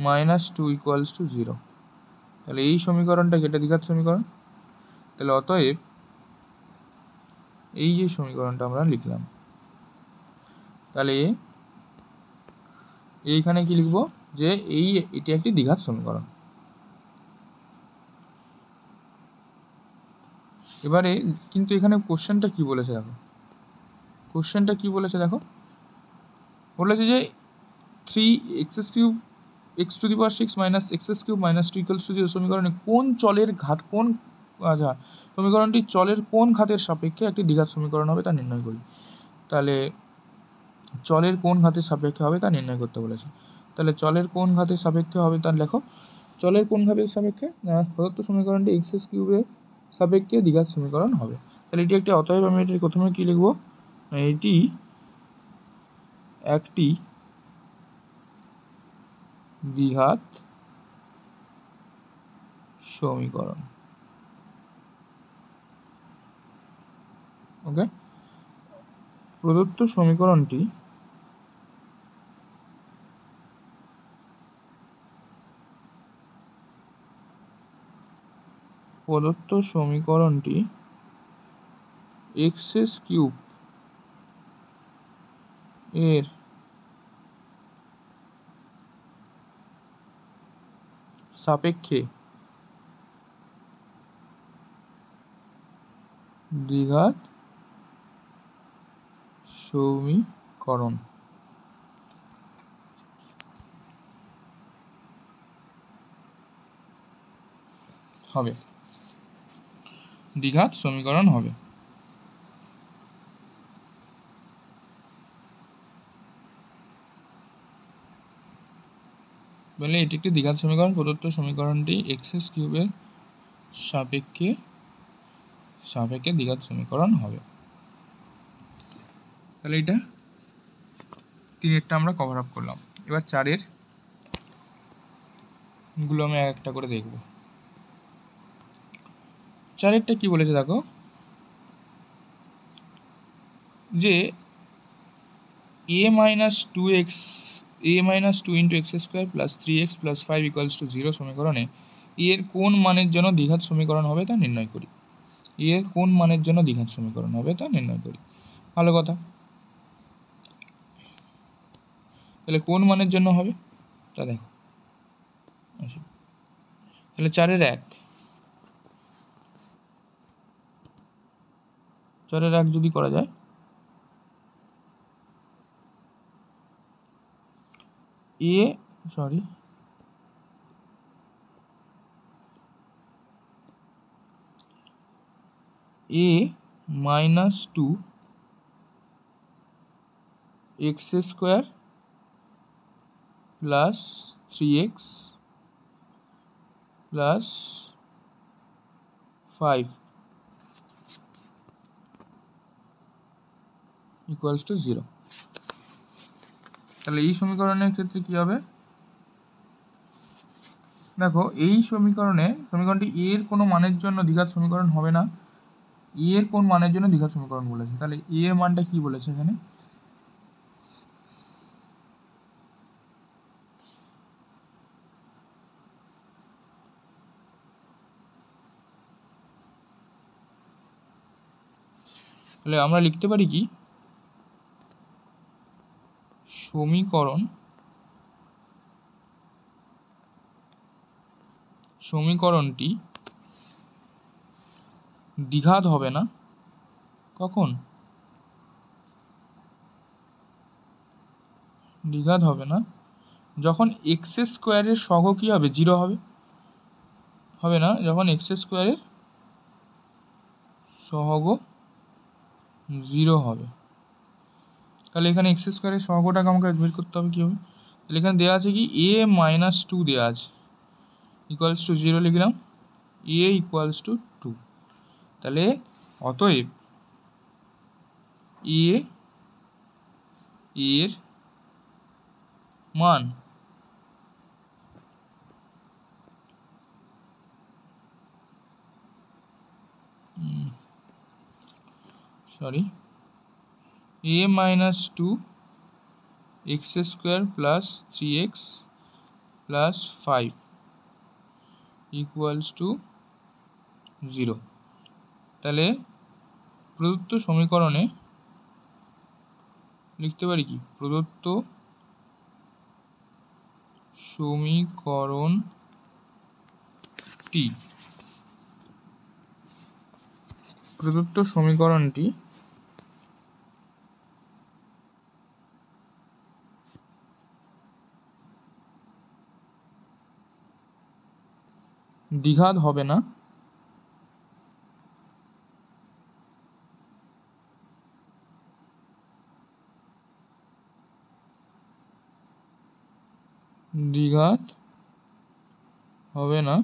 minus 2 equals to 0। তাহলে এই সমীকরণটা এটা দ্বিঘাত সমীকরণ। তাহলে অতএব এই যে সমীকরণটা আমরা লিখলাম, তাহলে এইখানে কি লিখবো, যে এটি একটি দ্বিঘাত সমীকরণ। এবারে কিন্তু এখানে কোশ্চেনটা কি বলেছে দেখো, বলেছে যে 3x³ x⁻6 - x³ - 2 = 0 সমীকরণে কোন চলের ঘাত সমীকরণটি চলের কোন ঘাতের সাপেক্ষে একটি দ্বিঘাত সমীকরণ হবে তা নির্ণয় করি। তাহলে চলের কোন ঘাতের সাপেক্ষে হবে তা নির্ণয় করতে বলেছে। তাহলে চলের কোন ঘাতের সাপেক্ষে হবে তা লেখো। চলের কোন ঘাতের সাপেক্ষে, প্রদত্ত সমীকরণটি x³ এর সাপেক্ষে দ্বিঘাত সমীকরণ হবে। তাহলে এটি একটি, অতএব আমি এটি প্রথমে কি লিখব, এটি একটি দ্বিঘাত সমীকরণ। ওকে, প্রদত্ত সমীকরণটি x³ এর সাপেক্ষে দ্বিঘাত সমীকরণ হবে, দ্বিঘাত সমীকরণ হবে। বলে এটি একটি দ্বিঘাত সমীকরণ, প্রদত্ত সমীকরণটি x³ এর সাপেক্ষে দ্বিঘাত সমীকরণ হবে। তাহলে এটা 3-এরটা আমরা কভার আপ করলাম। এবার 4-এর গুলো আমি একটা করে দেখব। 4-এরটা কি বলেছে দেখো, যে a - 2x + 3x + 5 = 0 সমীকরণে এর কোন মানের জন্য দ্বিঘাত সমীকরণ হবে তা নির্ণয় করি। ভালো কথা। তাহলে কোন মানের জন্য হবে তা দেখো। তাহলে 4-এর 1 যদি করা যায়, a - 2 x² + 3x + 5 = 0। তাহলে এই সমীকরণের ক্ষেত্রে কি হবে দেখো, এই সমীকরণটি a এর কোনো মানের জন্য দ্বিঘাত সমীকরণ হবে না। a এর কোন মানের জন্য দ্বিঘাত সমীকরণ বলেছে, তাহলে a এর মানটা কি বলেছে এখানে, তাহলে আমরা লিখতে পারি কি, সমীকরণটি দ্বিঘাত হবে না কখন, যখন x² এর সহগ কি হবে, 0 হবে না, যখন x² এর সহগ 0 হবে। তাহলে এখানে x² এর সহগটাকে আমাকে বের করতে হবে কি হবে। তাহলে এখানে দেওয়া আছে কি, a - 2 দেওয়া আছে, = 0 লিখলাম, a = 2। তাহলে অতএব a এর মান a - 2 x² + 3x + 5 = 0। তাহলে প্রদত্ত সমীকরণে লিখতে পারি কি, প্রদত্ত সমীকরণটি দ্বিঘাত হবে না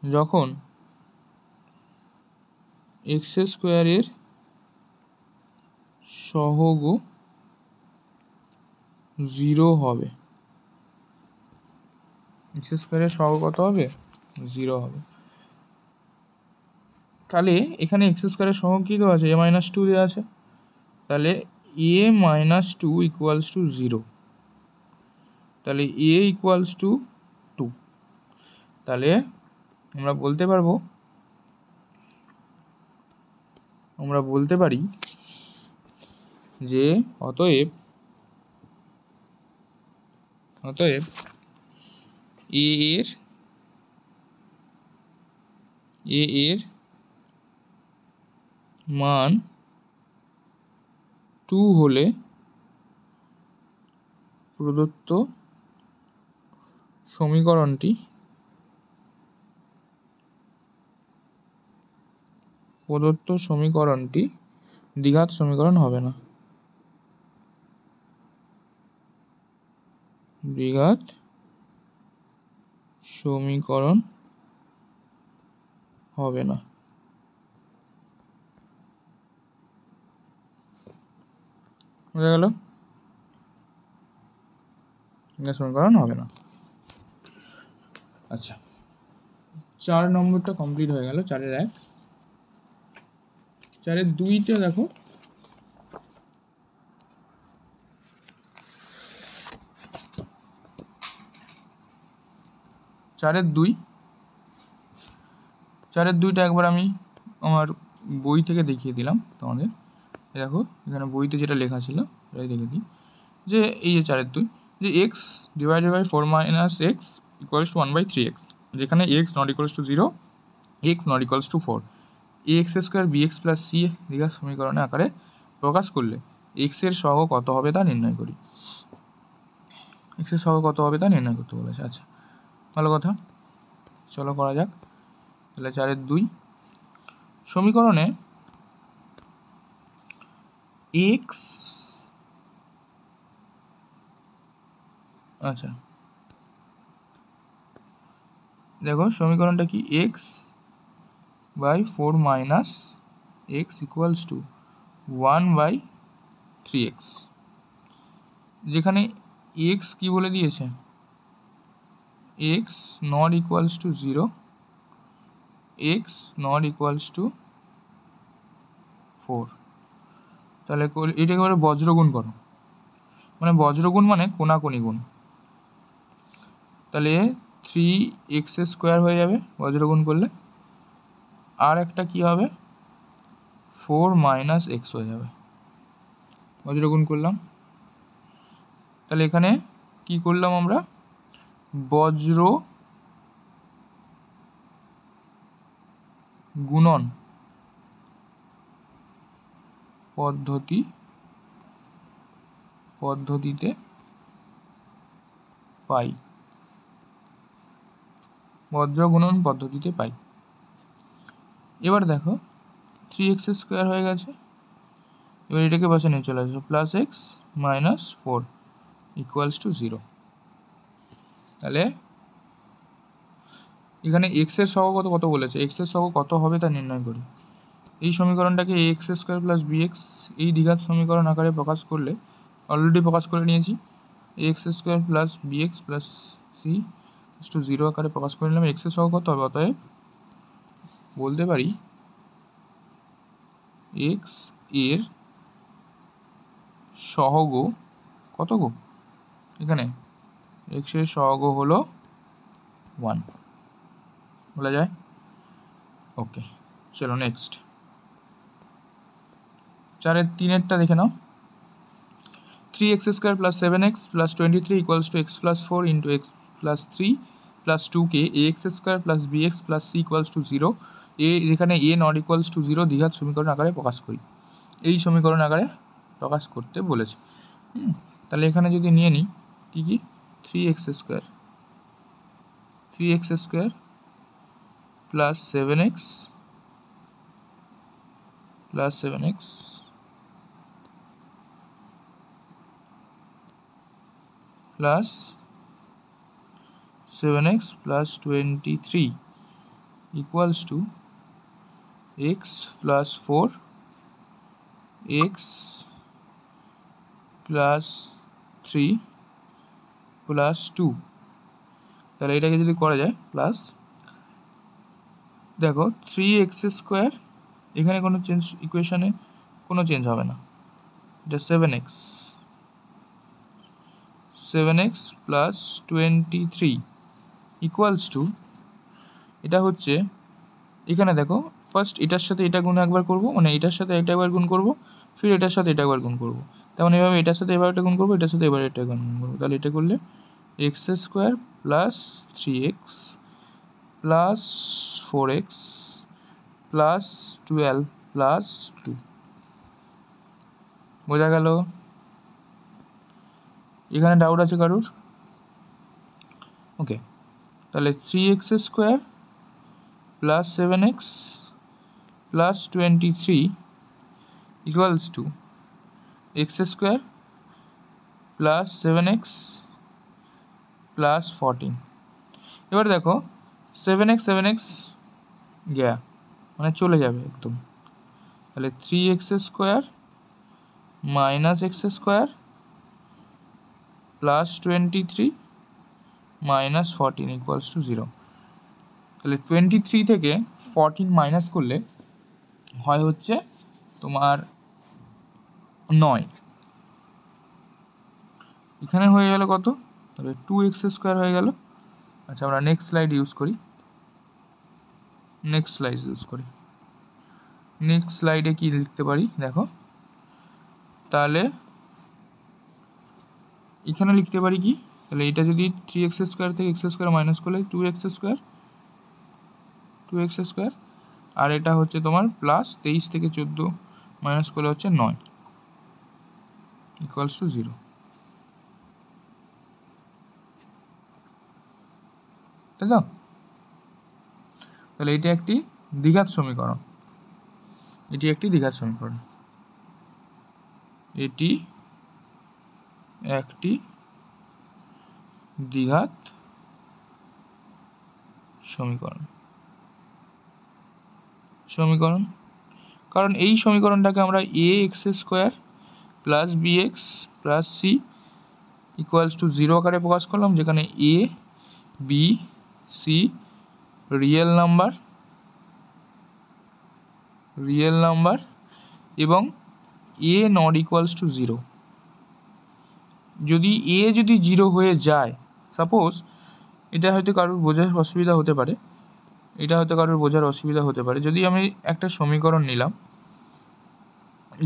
যখন এক্স স্কোয়ারের সহগ 0 হবে। এক্স স্কোয়ারের সহগ কত হবে? 0 হবে। তাহলে এখানে এক্স স্কোয়ারের সহগ কী দেওয়া আছে? a-2 দেওয়া আছে। তাহলে a-2 ইকুয়ালস টু 0। তাহলে a ইকুয়ালস টু 2। তাহলে আমরা বলতে পারি যে অতএব a এর মান 2 হলে প্রদত্ত সমীকরণটি দ্বিঘাত সমীকরণ হবে না। দ্বিঘাত সমীকরণ হবে না। বোঝা গেল? দ্বিঘাত সমীকরণ হবে না। আচ্ছা, 4 নম্বরটা কমপ্লিট হয়ে গেল। 4-এর 1। 4-এর 2টা দেখো। 4-এর 2টা একবার আমি আমার বই থেকে দেখিয়ে দিলাম তোমাদের। দেখো এখানে বইতে যেটা লেখা ছিল এটাই দেখে দিই, যে এই যে 4-এর 2, যে x divided by 4 minus x equals to 1/3x, যেখানে x not equals to 0, x not equals to 4, ax square bx plus c দ্বিঘাত সমীকরণে আকারে প্রকাশ করলে এক্স এর সহগ কত হবে তা নির্ণয় করি। এক্স এর সহগ কত হবে তা নির্ণয় করতে বলেছে। আচ্ছা, ভালো কথা, চলো করা যাক। তাহলে 4-এর 2 সমীকরণে এক্স, আচ্ছা দেখো সমীকরণটা কি, x by 4 minus x equals to 1/3x, যেখানে এক্স কি বলে দিয়েছে, x not equals to 0, x not equals to 4। তাহলে এটাকে বলে বজ্রগুণ করো, মানে বজ্রগুণ মানে কোনাকুনি গুণ। তাহলে 3x স্কোয়ার হয়ে যাবে বজ্রগুণ করলে, আর একটা কি হবে 4 মাইনাস এক্স হয়ে যাবে বজ্রগুণ করলাম। তাহলে এখানে কি করলাম আমরা, বজ্র গুণন পদ্ধতিতে পাই, বজ্র গুণন পদ্ধতিতে পাই। এবার দেখো 3x স্কোয়ার হয়ে গেছে, এবার এটাকে বসে নিয়ে চলে আসবে plus x minus 4 equals to 0। তাহলে এখানে এক্স এর সহগ কত বলেছে, এক্স এর সহগ কত হবে তা নির্ণয় করি। এই সমীকরণটাকে এক্স স্কোয়ার প্লাস বিএক্স এই দ্বিঘাত সমীকরণ আকারে প্রকাশ করলে, অলরেডি প্রকাশ করে নিয়েছি, x square plus b x plus c to 0 আকারে প্রকাশ করে নিলাম। এক্স এর সহগ কত হবে, অতএব বলতে পারি এক্স এর সহগ কত গো, এখানে এক্স এর সহগ হলো 1 বলা যায়। ওকে, চলো নেক্সট। 4-এর 3-এরটা দেখে নাও। 3x square plus 7x plus 23 equals to x plus 4 into x plus 3 plus 2কে ax square plus bx plus c equals to 0 এখানে a নট ইকুয়ালস টু 0 দ্বিঘাত সমীকরণ আকারে প্রকাশ করি। এই সমীকরণ আকারে প্রকাশ করতে বলেছে। তাহলে এখানে যদি নিয়ে নিই কী কী, 3x square plus 7x plus 7x plus 7x plus 23 equals to x plus 4 x plus 3 plus 2। তাহলে এটাকে যদি করা যায় প্লাস, দেখো 3x স্কোয়ার, এখানে কোনো চেঞ্জ, ইকুয়েশানে কোনো চেঞ্জ হবে না, এটা 7x প্লাস 23 ইকুয়ালস টু, এটা হচ্ছে এখানে দেখো ফার্স্ট এটার সাথে এটা গুণ একবার করবো, মানে এটার সাথে এটা একবার গুণ করবো, ফির এটার সাথে এটা একবার গুণ করবো, তেমন এভাবে এটার সাথে এবার এটা গুণ করবো, এটার সাথে এবার এটা গুণ করবো। তাহলে এটা করলে x square plus 3x plus 4x plus 12 plus 2, বোঝা গেল? এখানে ডাউট আছে কারুর? ওকে, তাহলে 3x square plus 7x plus 23 equals to x square plus 7x plus 14। এবার দেখো 7x গিয়া মানে চলে যাবে একদম, তাহলে 3x square minus x square plus 23 minus 14 equals to 0। তাহলে 23 থেকে 14 মাইনাস করলে হয় হচ্ছে তোমার 9, এখানে হয়ে গেল কত, তাহলে 2x স্কোয়ার হয়ে গেল। আচ্ছা, আমরা নেক্সট স্লাইড ইউজ করি, নেক্সট স্লাইডে কি লিখতে পারি দেখো, তাহলে এখানে লিখতে পারি কি, তাহলে এটা যদি 3x স্কোয়ার থেকে x স্কোয়ার মাইনাস করলে 2x স্কোয়ার, আর এটা হচ্ছে তোমার প্লাস 23 থেকে 14 মাইনাস করলে হচ্ছে 9 ইকুয়ালস টু 0। তাই তো? তাহলে এটা একটি দ্বিঘাত সমীকরণ, এটি একটি দ্বিঘাত সমীকরণ, এটি একটি দ্বিঘাত সমীকরণ, কারণ এই সমীকরণটাকে আমরা ax square plus bx plus c equals to 0 আকারে প্রকাশ করলাম, যেখানে a b c real number এবং a নট ইকুয়ালস টু 0। যদি a যদি 0 হয়ে যায়, সাপোজ এটা হয়তো কারোর বোঝার অসুবিধা হতে পারে, যদি আমি একটা সমীকরণ নিলাম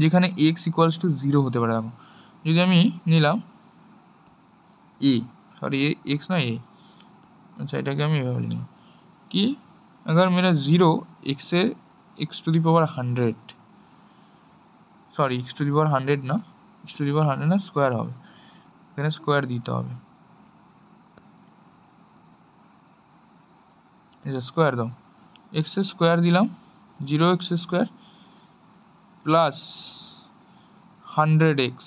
যেখানে x ইকুয়ালস টু 0 হতে পারে, দেখো যদি আমি নিলাম x না a, अच्छा এটাকে আমি এভাবে লিখলাম कि अगर मेरा 0 x to the power 100, sorry x to the power 100 ना, x टू दी पावर 100 না, স্কোয়ার হবে, এখানে স্কোয়ার দিতে হবে, এটা স্কোয়ার দাও, x স্কোয়ার দিলাম 0x square plus 100x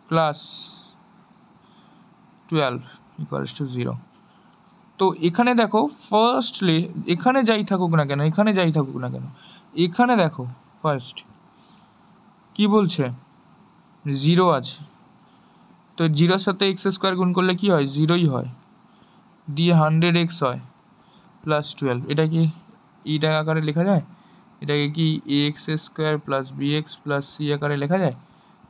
plus 12 equals to 0। তো এখানে দেখো ফার্স্টলি এখানে যাই থাকুক না কেন, এখানে দেখো ফার্স্ট কি বলছে, 0 আছে, তো 0-র সাথে x স্কোয়ার গুণ করলে কি হয়, 0ই হয়, দিয়ে 100x হয় প্লাস 12, এটা কি এইটা আকারে লেখা যায়, এটাকে কি ax square plus bx plus c আকারে লেখা যায়,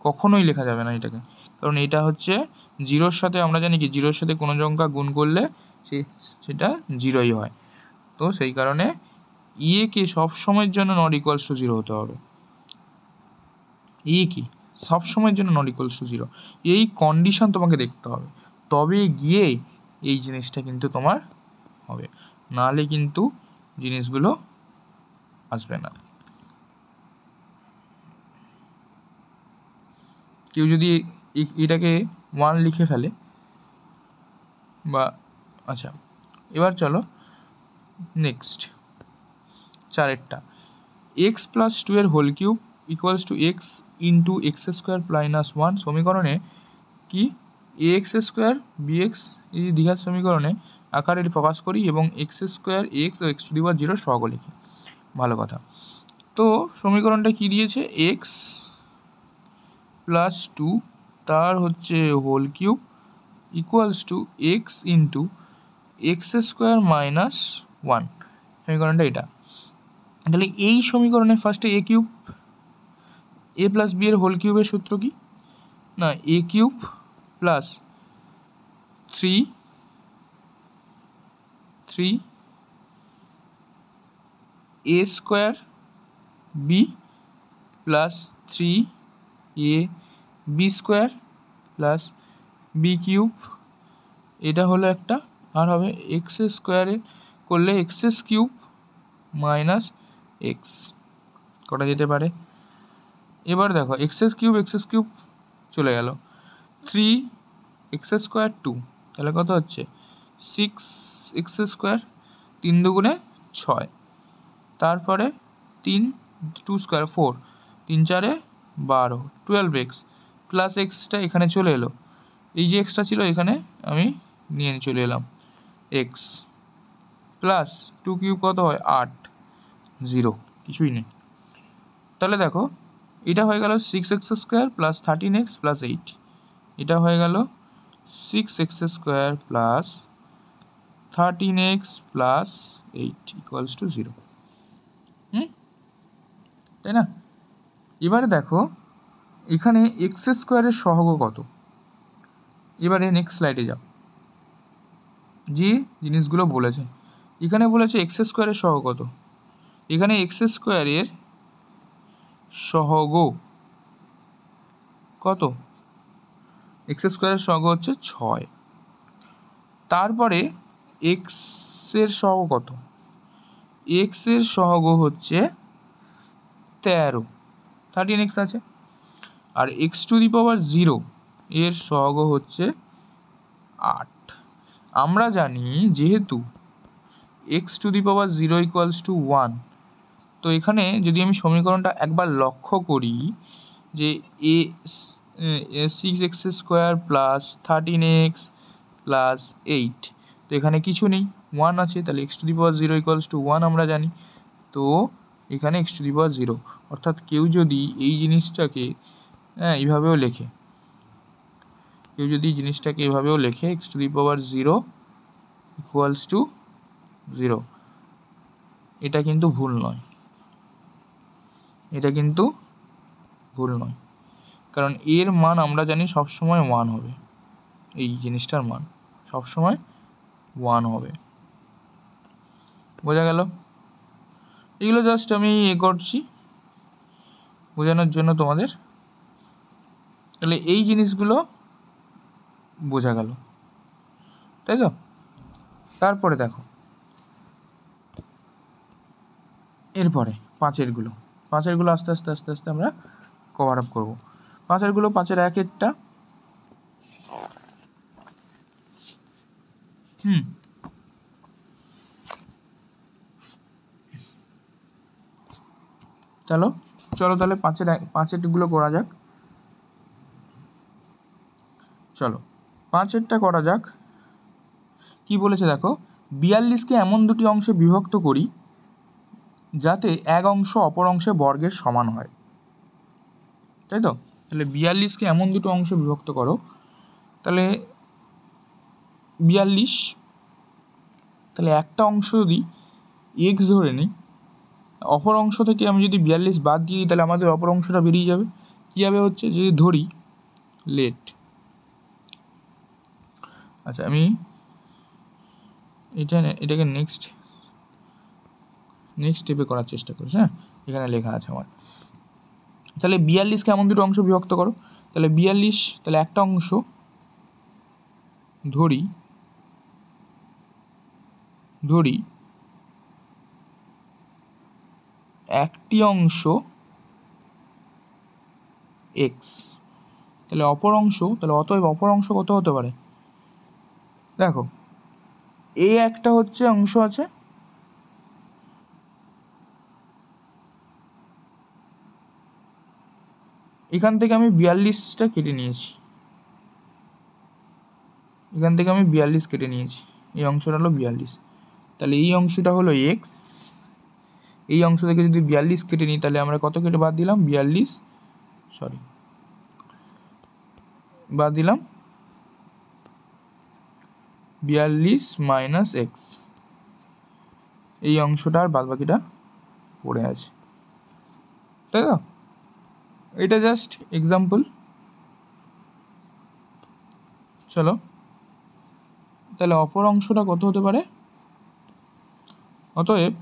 কখনোই লেখা যাবে না এটাকে, কারণ এটা হচ্ছে 0-র সাথে, আমরা জানি কি 0-র সাথে কোনো সংখ্যা গুণ করলে সেটা 0ই হয়, তো সেই কারণে কে সব সময়ের জন্য নট ইকুয়ালস টু 0 হতে হবে। কি সবসময়ের জন্য নট ইকুয়ালস টু 0, এই কন্ডিশন তোমাকে দেখতে হবে, তবে গিয়ে এই জিনিসটা কিন্তু তোমার হবে, নাহলে কিন্তু জিনিসগুলো আসবে না। কেউ যদি এটাকে 1 লিখে ফেলে বা আচ্ছা, এবার চলো নেক্সট 4এরটা, এক্স প্লাস 2 এর whole cube equals to x into x square plus 1 সমীকরণে কি এক্স স্কোয়ার বিএক্স এই দ্বিঘাত সমীকরণে আকারে প্রকাশ করি এবং এক্স স্কোয়ার এক্স ও এক্স টু দি পাওয়ার 0 সহগ লিখি। ভালো কথা। তো সমীকরণটা কি দিয়েছে, এক্স প্লাস 2 তার হচ্ছে whole cube equals to x into x square minus 1, সমীকরণটা এটা। তাহলে এই সমীকরণে ফার্স্টে a cube, a plus b এর হোল কিউবের সূত্র কি না, a cube plus 3 a square b plus 3 a b square plus b cube, এটা হলো একটা। আর হবে এক্স স্কোয়ারে করলে এক্স কিউব মাইনাস এক্স করা যেতে পারে। এবার দেখো এক্স কিউব চলে গেল, 3 এক্স স্কোয়ার 2, তাহলে কত হচ্ছে 6 এক্স স্কোয়ার, 3 দুগুণে 6, তারপরে 3 2 স্কোয়ার 4, 3 4 12, 12 এক্স প্লাস এক্সটা এখানে চলে এলো, এই যে এক্সটা ছিল এখানে আমি নিয়ে চলে এলাম, এক্স প্লাস 2 কিউব কত হয় 8, 0 কিছুই নেই। তাহলে দেখো এটা হয়ে গেল 6 x square plus 13 x plus 8, এটা হয়ে গেল 6 x square plus 13 x plus 8 equals to 0, তাই না? এবারে দেখো এখানে এক্স স্কোয়ারের সহগ কত, এবারে নেক্সট স্লাইডে যাও, যে জিনিসগুলো বলেছে এখানে বলেছে এক্স স্কোয়ারের সহগ কত, এখানে এক্স স্কোয়ারের সহগ কত, এক্স স্কোয়ারের সহগ হচ্ছে 6, তারপরে এক্সের সহগ কত, এক্সের সহগ হচ্ছে 13, 13 এক্স আছে, আর এক্স টু দি পাওয়ার 0 এর সহগ হচ্ছে 8। আমরা জানি যেহেতু x to the power 0 equals to 1, তো এখানে যদি আমি সমীকরণটা একবার লক্ষ্য করি যে এ 6 x square plus 13 x plus 8, তো এখানে কিছু নেই 1 আছে, তাহলে x to the power 0 equals to 1 আমরা জানি, তো এখানে এক্স টু দি পাওয়ার 0, অর্থাৎ কেউ যদি এই জিনিসটাকে এইভাবেও লেখে, এভাবেও লেখে x to the power 0 equals to 0, এটা কিন্তু ভুল নয়, কারণ এর মান আমরা জানি সবসময় 1 হবে, এই জিনিসটার মান সবসময় 1 হবে, বোঝা গেল? এগুলো জাস্ট আমি করছি বোঝানোর জন্য তোমাদের, তাহলে এই জিনিসগুলো বোঝা গেল, তাই তো? তারপরে দেখো এরপরে পাঁচেরগুলো আস্তে আস্তে আমরা কভার আপ করবো। পাঁচেরগুলো 5-এর 1-এরটা চলো তাহলে 5-এরগুলো করা যাক। চলো 5-এরটা করা যাক। কি বলেছে দেখো, 42কে এমন দুটি অংশে বিভক্ত করি যাতে এক অংশ অপর অংশে বর্গের সমান হয়, তাই তো? তাহলে 42কে এমন দুটো অংশে বিভক্ত করো, তাহলে 42, তাহলে একটা অংশ যদি এক্স ধরে নিই, অপর অংশ থেকে আমি যদি 42 বাদ দিয়ে দিই তাহলে আমাদের অপর অংশটা বেরিয়ে যাবে। কীভাবে হচ্ছে যদি ধরি আচ্ছা আমি এটাকে নেক্সট স্টেপে করার চেষ্টা করছি। হ্যাঁ, এখানে লেখা আছে আমার। তাহলে 42 কেমন দুটো অংশ বিভক্ত করো। তাহলে 42, তাহলে একটা অংশ ধরি একটি অংশ x, তাহলে অপর অংশ, তাহলে অতএব অপর অংশ কত হতে পারে? দেখো একটা হচ্ছে অংশ আছে, এখান থেকে আমি 42টা কেটে নিয়েছি, এই অংশটা হলো 42, তাহলে এই অংশটা হলো x, এই অংশ থেকে যদি 42 কেটে নিই তাহলে আমরা কত কেটে বাদ দিলাম? 42 মাইনাস x, এই অংশটা আর বাদ বাকিটা পড়ে আছে, তাই তো? এটা জাস্ট এক্সাম্পল। চলো তাহলে অপর অংশটা কত হতে পারে? অতএব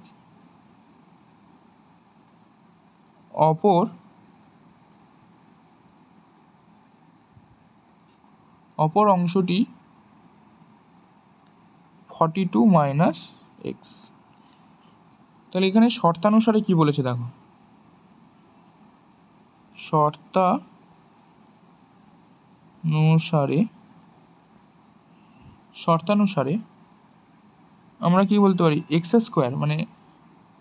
অপর অংশটি 42 মাইনাস এক্স। তাহলে এখানে শর্তানুসারে কি বলেছে দেখো, শর্তানুসারে আমরা কি বলতে পারি? এক্স স্কোয়ার মানে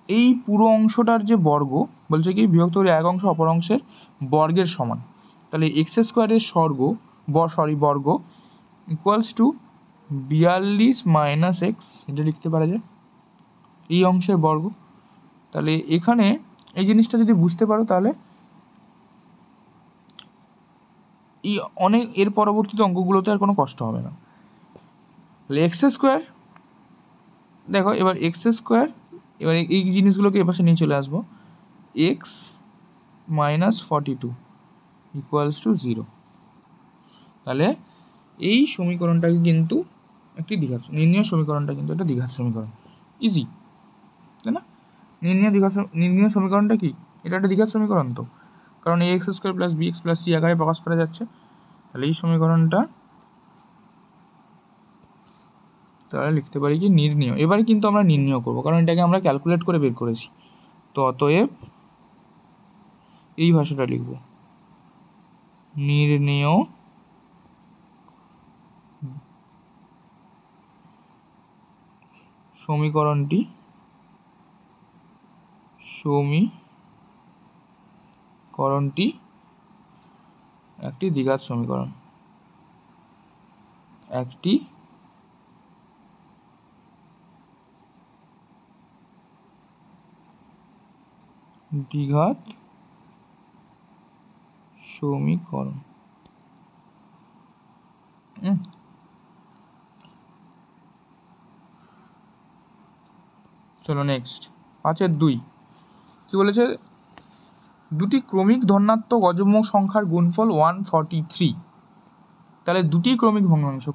এই পুরো অংশটার যে বর্গ, বলছে কি বিভক্ত করে এক অংশ অপর অংশের বর্গের সমান, তাহলে এক্স স্কোয়ারের বর্গ ইকুয়ালস টু 42 মাইনাস এক্স, এটা লিখতে পারা যায় এই অংশের বর্গ। তাহলে এখানে এই জিনিসটা যদি বুঝতে পারো তাহলে এই অনেক এর পরবর্তীতে অঙ্কগুলোতে আর কোনো কষ্ট হবে না। তাহলে এক্স স্কোয়ার, দেখো এবার এক্স স্কোয়ার, এবার এই জিনিসগুলোকে এপাশে নিয়ে চলে আসবো, এক্স মাইনাস 42 ইকুয়ালস টু 0। তাহলে এই সমীকরণটাকে কিন্তু একটি দ্বিঘাত, নির্ণয় সমীকরণটা কিন্তু একটা দ্বিঘাত সমীকরণ, ইজি, তাই না? নির্ণয় সমীকরণটা কি? এটা একটা দ্বিঘাত সমীকরণ তো, কারণ a x square plus b x plus c আকারে প্রকাশ করা যাচ্ছে। তাহলে এই সমীকরণটা তাহলে লিখতে পারি কি নির্ণয়। এবারে কিন্তু আমরা নির্ণয় করবো, কারণ এটাকে আমরা ক্যালকুলেট করে বের করেছি। তো অতএব এই ভাষাটা লিখব, নির্ণেয় সমীকরণটি একটি দ্বিঘাত সমীকরণ, একটি দ্বিঘাত সমীকরণ। চলো নেক্সট 5-2 কি বলেছে? দুটি ক্রমিক ধনাত্মক অযুগ্ম সংখ্যার গুণফল 143। তাহলে দুটি ক্রমিক ভগ্নাংশ,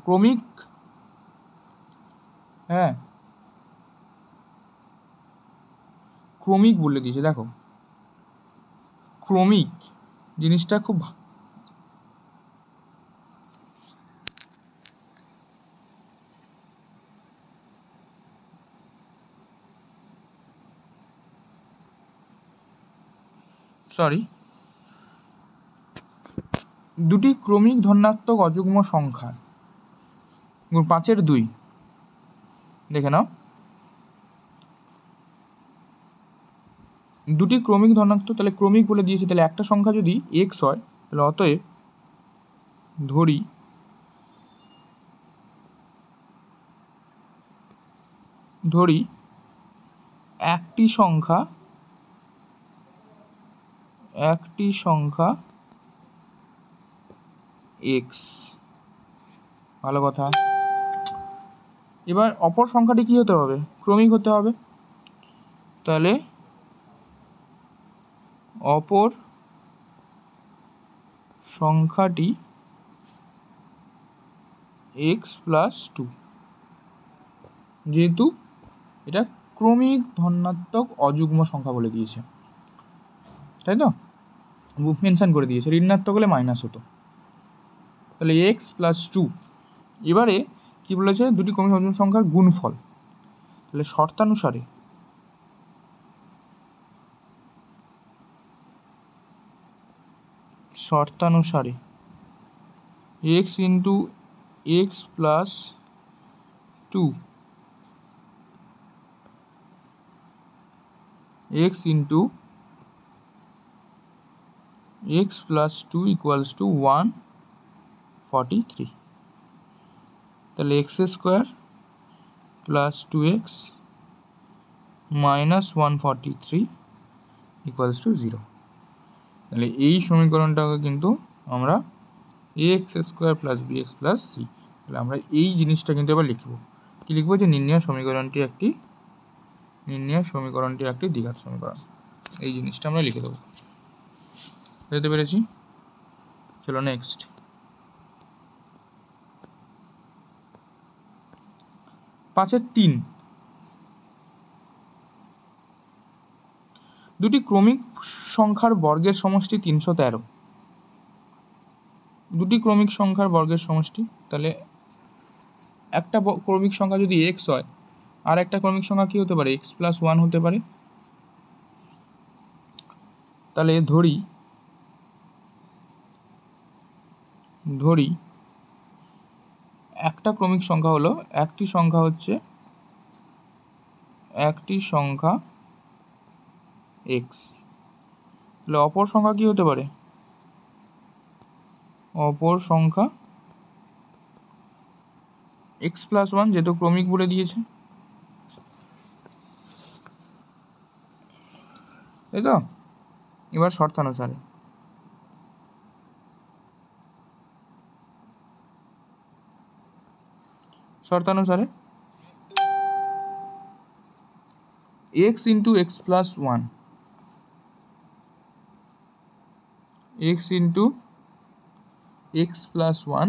ক্রমিক বলে দিয়েছে, দেখো ক্রমিক জিনিসটা খুব দুটি ক্রমিক ধনাত্মক অযুগ্ম সংখ্যা 5-2 দেখে নাও, দুটি ক্রমিক ধনাত্মক, তাহলে ক্রমিক বলে দিয়েছে, তাহলে একটা সংখ্যা যদি এক্স হয় তাহলে অতএব ধরি একটি সংখ্যা এক্স, ভালো কথা। এবার অপর সংখ্যাটি কি হতে হবে? ক্রমিক হতে হবে। তাহলে অপর সংখ্যাটি এক্স প্লাস 2, যেহেতু এটা ক্রমিক ধনাত্মক অযুগ্ম সংখ্যা বলে দিয়েছে, তাই তো? মেনশন করে দিয়েছে, ঋণাত্মক হলে মাইনাস হতো। তাহলে এক্স প্লাস টু, এবারে কি বলেছে, দুটি ক্রমিক সহজ সংখ্যার গুণফল। তাহলে শর্তানুসারে x into x plus two x into x plus two equals to 143। তাহলে x square plus two x minus 143 equals to 0। তাহলে এই সমীকরণটাকে কিন্তু আমরা a x square plus b x plus c, তাহলে আমরা এই জিনিসটা কিন্তু এবার লিখব। কি লিখবো, যে নির্ণয় সমীকরণটি একটি দ্বিঘাত সমীকরণ। এই জিনিসটা আমরা লিখে দেবো। বুঝতে পেরেছি? চলো নেক্সট। 5-3 দুটি ক্রমিক সংখ্যার বর্গের সমষ্টি 313। দুটি ক্রমিক সংখ্যার বর্গের সমষ্টি, তাহলে একটা ক্রমিক সংখ্যা যদি এক্স হয়, আর একটা ক্রমিক সংখ্যা কি হতে পারে, এক্স প্লাস ওয়ান হতে পারে। তাহলে ধরি একটা ক্রমিক সংখ্যা হলো, একটি সংখ্যা এক্স, তাহলে অপর সংখ্যা কি হতে পারে, অপর সংখ্যা এক্স প্লাস ওয়ান, যেহেতু ক্রমিক বলে দিয়েছে, তাই তো। এবার শর্তানুসারে x into x plus one, x into x plus one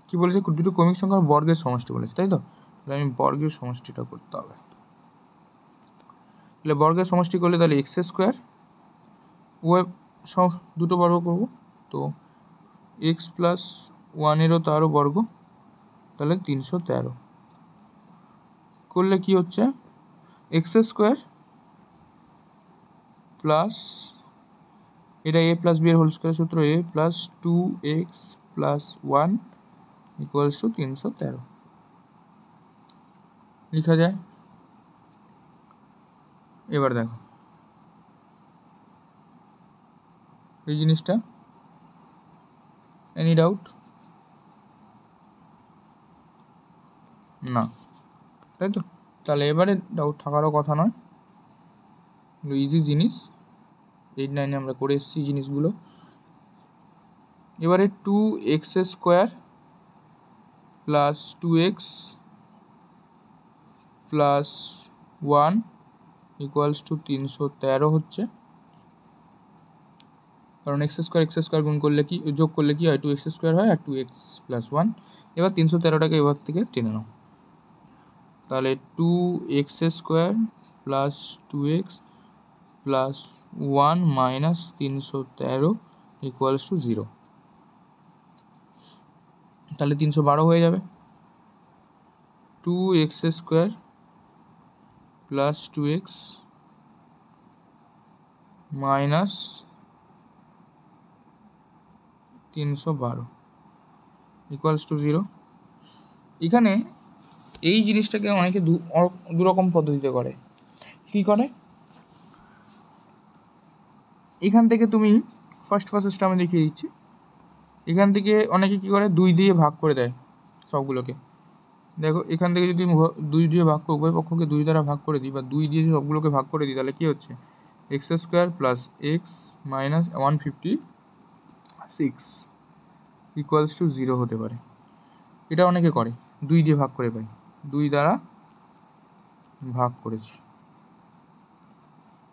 কি বলেছে, দুটো ক্রমিক সংখ্যার বর্গের সমষ্টি বলেছে, তাই তো। তাহলে আমি বর্গের সমষ্টিটা করতে হবে। তাহলে বর্গের সমষ্টি করলে তাহলে এক্স স্কোয়ার, দুটো বর্গ করব, তো এক্স প্লাস ওয়ানেরও তারও বর্গ, তাহলে 313 করলে কি হচ্ছে, এক্স স্কোয়ার প্লাস, এটা এ প্লাস বি এর হোল স্কোয়ার সূত্র, a plus 2x plus 1 equals to 313 লিখা যায়। এবার দেখো এই জিনিসটা, এনি ডাউট? না, তাই তো। তাহলে এবারে ডাউট থাকারও কথা নয়, ইজি জিনিস, 8-9 আমরা করে এসেছি জিনিসগুলো। এবারে 2x square plus 2x plus 1 equals to 313 হচ্ছে, কারণ এক্স স্কোয়ার গুণ করলে কি, যোগ করলে কি হয়, 2x স্কোয়ার হয় আর 2x প্লাস 1। এবার 313টাকে এবার থেকে টেনে নাও, তাহলে 2x square plus 2x plus 1 minus 313 equals to 0। তাহলে 312 হয়ে যাবে। 2x square plus 2x minus 312 equals to 0। এখানে এই জিনিসটাকে অনেকে দুরকম পদ্ধতিতে করে। কি করে, এখান থেকে তুমি ফার্স্ট প্রসেসটা আমি দেখিয়ে দিচ্ছি। এখান থেকে অনেকে কি করে, 2 দিয়ে ভাগ করে দেয় সবগুলোকে। দেখো এখান থেকে যদি 2 দিয়ে ভাগ করে, উভয় পক্ষকে 2 দ্বারা ভাগ করে দিই, বা 2 দিয়ে সবগুলোকে ভাগ করে দিই, তাহলে কি হচ্ছে, x square plus x minus 156 equals to 0 হতে পারে। এটা অনেকে করে, 2 দিয়ে ভাগ করে পাই, 2 দ্বারা ভাগ করেছি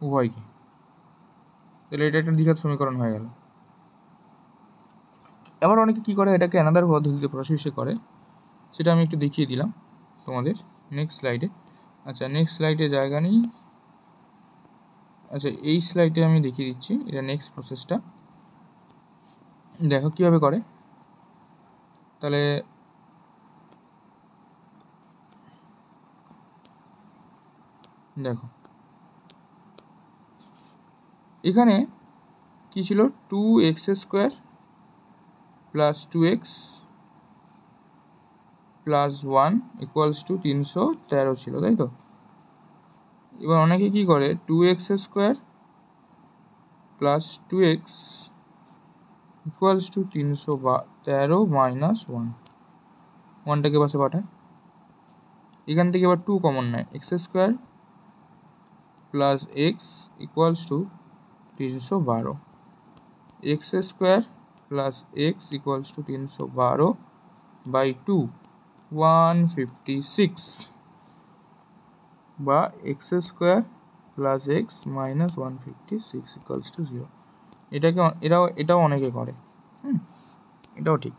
উভয়কে, তাহলে এটা একটা দ্বিঘাত সমীকরণ হয়ে গেল। আবার অনেকে কী করে, এটাকে অ্যানাদার পদ্ধতিতে প্রসেসে করে, সেটা আমি একটু দেখিয়ে দিলাম তোমাদের নেক্সট স্লাইডে। আচ্ছা, নেক্সট স্লাইডে জায়গা নেই, আচ্ছা, এই স্লাইডে আমি দেখিয়ে দিচ্ছি এটা নেক্সট প্রসেসটা। দেখো কীভাবে করে। তাহলে দেখো এখানে কি ছিল, 2x² plus 2x plus 1 equals to 313 ছিল, তাই তো? এবার অনেকে কি করে, 2x² plus 2x equals to 313 minus 1, 1টাকে পাশে পাঠায়। এখান থেকে এবার 2 কমন নেয়, x² plus x equals to 312, x² plus x equals to 312 by 2, 156, বা x² plus x minus 156 equals to 0। এটাও অনেকে করে, এটাও ঠিক,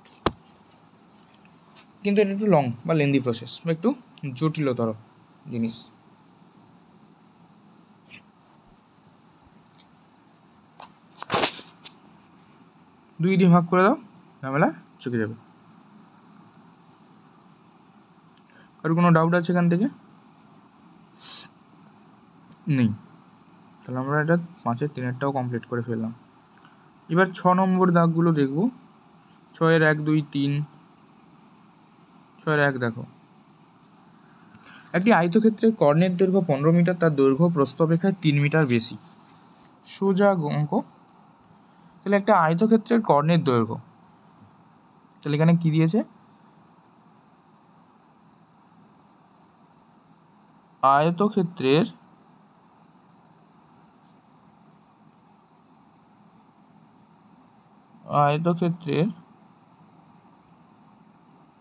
কিন্তু এটা একটু লং বা লেন্দি প্রসেস বা একটু জটিলতর জিনিস। দুই দিয়ে ভাগ করে দাও, ঝামেলা চুকে যাবে। আর কোনো ডাউট আছে এখান থেকে? নেই। তাহলে আমরা এটা 5-এর 3-এরটাও কমপ্লিট করে ফেললাম। এবার 6 নম্বর দাগগুলো দেখব। 6-এর 1, 2, 3। 6-এর 1 দেখো, একটি আয়তক্ষেত্রের কর্ণের দৈর্ঘ্য 15 মিটার, তার দৈর্ঘ্য প্রস্থ অপেক্ষায় 3 মিটার বেশি। সোজা অঙ্ক। তাহলে একটা আয়তক্ষেত্রের কর্ণের দৈর্ঘ্য, তাহলে এখানে কি দিয়েছে, আয়তক্ষেত্রের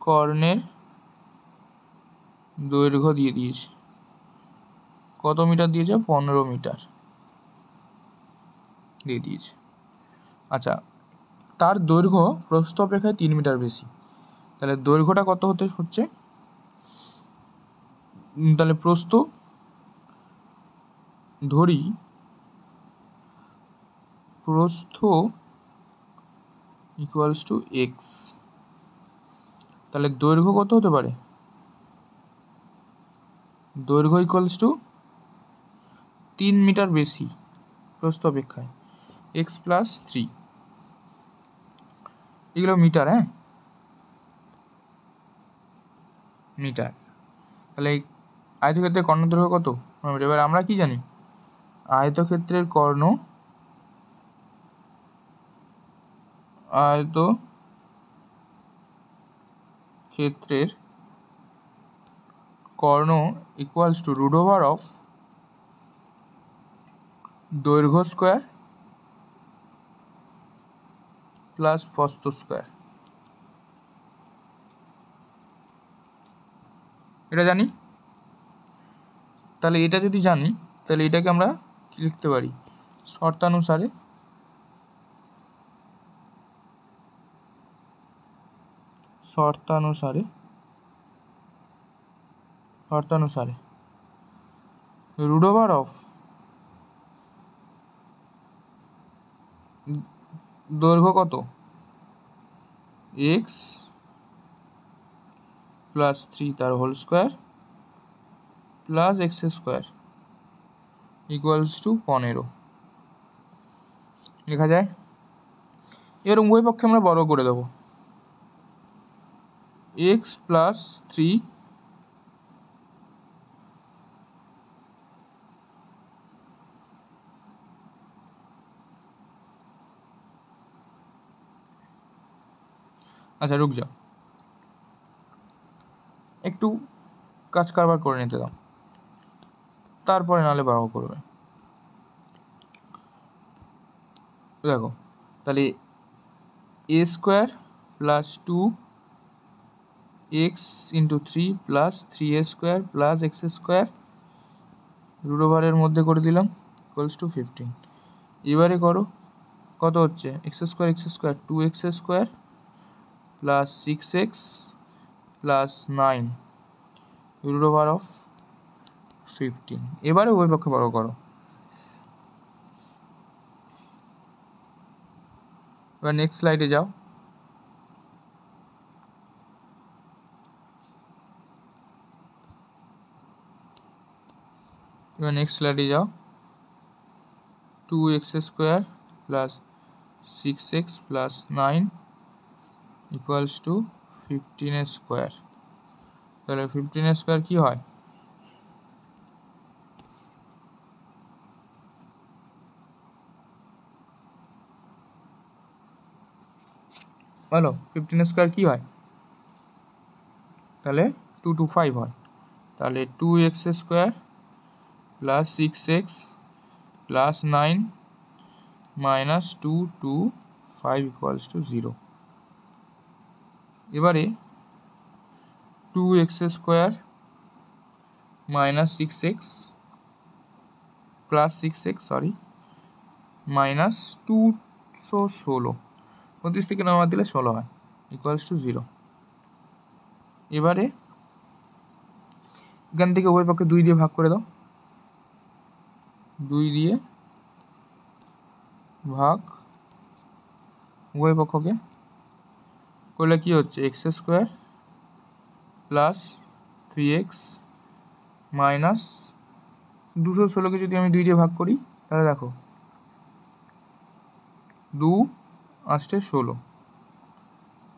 কর্ণের দৈর্ঘ্য দিয়ে দিয়েছে। কত মিটার দিয়েছে? 15 মিটার দিয়ে দিয়েছে। আচ্ছা, তার দৈর্ঘ্য প্রস্থ অপেক্ষায় 3 মিটার বেশি। তাহলে দৈর্ঘ্যটা কত হচ্ছে? তাহলে প্রস্থ ধরি, প্রস্থ ইকুয়ালস টু এক্স। তাহলে দৈর্ঘ্য কত হতে পারে? দৈর্ঘ্য ইকুয়ালস টু 3 মিটার বেশি প্রস্থ অপেক্ষায়, এক্স প্লাস 3। এগুলো মিটার, হ্যাঁ মিটার। তাহলে আয়তক্ষেত্রের কর্ণ দৈর্ঘ্য কত? এবার আমরা কি জানি, আয়তক্ষেত্রের কর্ণ equals to root over of দৈর্ঘ্য স্কোয়ার প্লাস প্রস্থ স্কোয়ার। এটা জানি। তাহলে এটা যদি জানি, তাহলে এটাকে আমরা কি লিখতে পারি, শর্তানুসারে রুট ওভার অফ দৈর্ঘ্য কত, এক্স প্লাস 3 তার whole square plus x² equals to 15 লেখা যায়। এর উভয় পক্ষে আমরা বর্গ করে দেবো, এক্স প্লাস 3 আচ্ছা রুক যাও, একটু কাজ কারবার করে নিতে দাও, তারপরে নাহলে বর্গ করবে। দেখো তাহলে a² plus 2x into 3 plus 3a² plus x² root ওভারের মধ্যে করে দিলাম ইকুয়ালস টু 15। এবারে করো, কত হচ্ছে, x² 2x² plus 6x plus 9 root over of 15। এবারে উভয় পক্ষে বর্গ করো, এবার নেক্সট স্লাইডে যাও। এবার নেক্সট স্লাইডে যাও। 2x square plus 6x plus 9 equals to 15 square. তাহলে 15 স্কোয়ার কি হয়? বলো 15 স্কোয়ার কি হয়? তাহলে 225 হয়। তাহলে 2x square plus 6x plus 9 minus 225 equals to 0। এবারে 2x square minus 6x plus 6x minus 216, 25 থেকে নাম্বার দিলে 16 হয়, ইকুয়ালস টু 0। এবারে এখান থেকে উভয় পক্ষে 2 দিয়ে ভাগ করে দাও। 2 দিয়ে ভাগ উভয় পক্ষকে করলে কি হচ্ছে? x square plus 3x minus 216কে যদি আমি 2 দিয়ে ভাগ করি তাহলে দেখো 2 আসছে 16,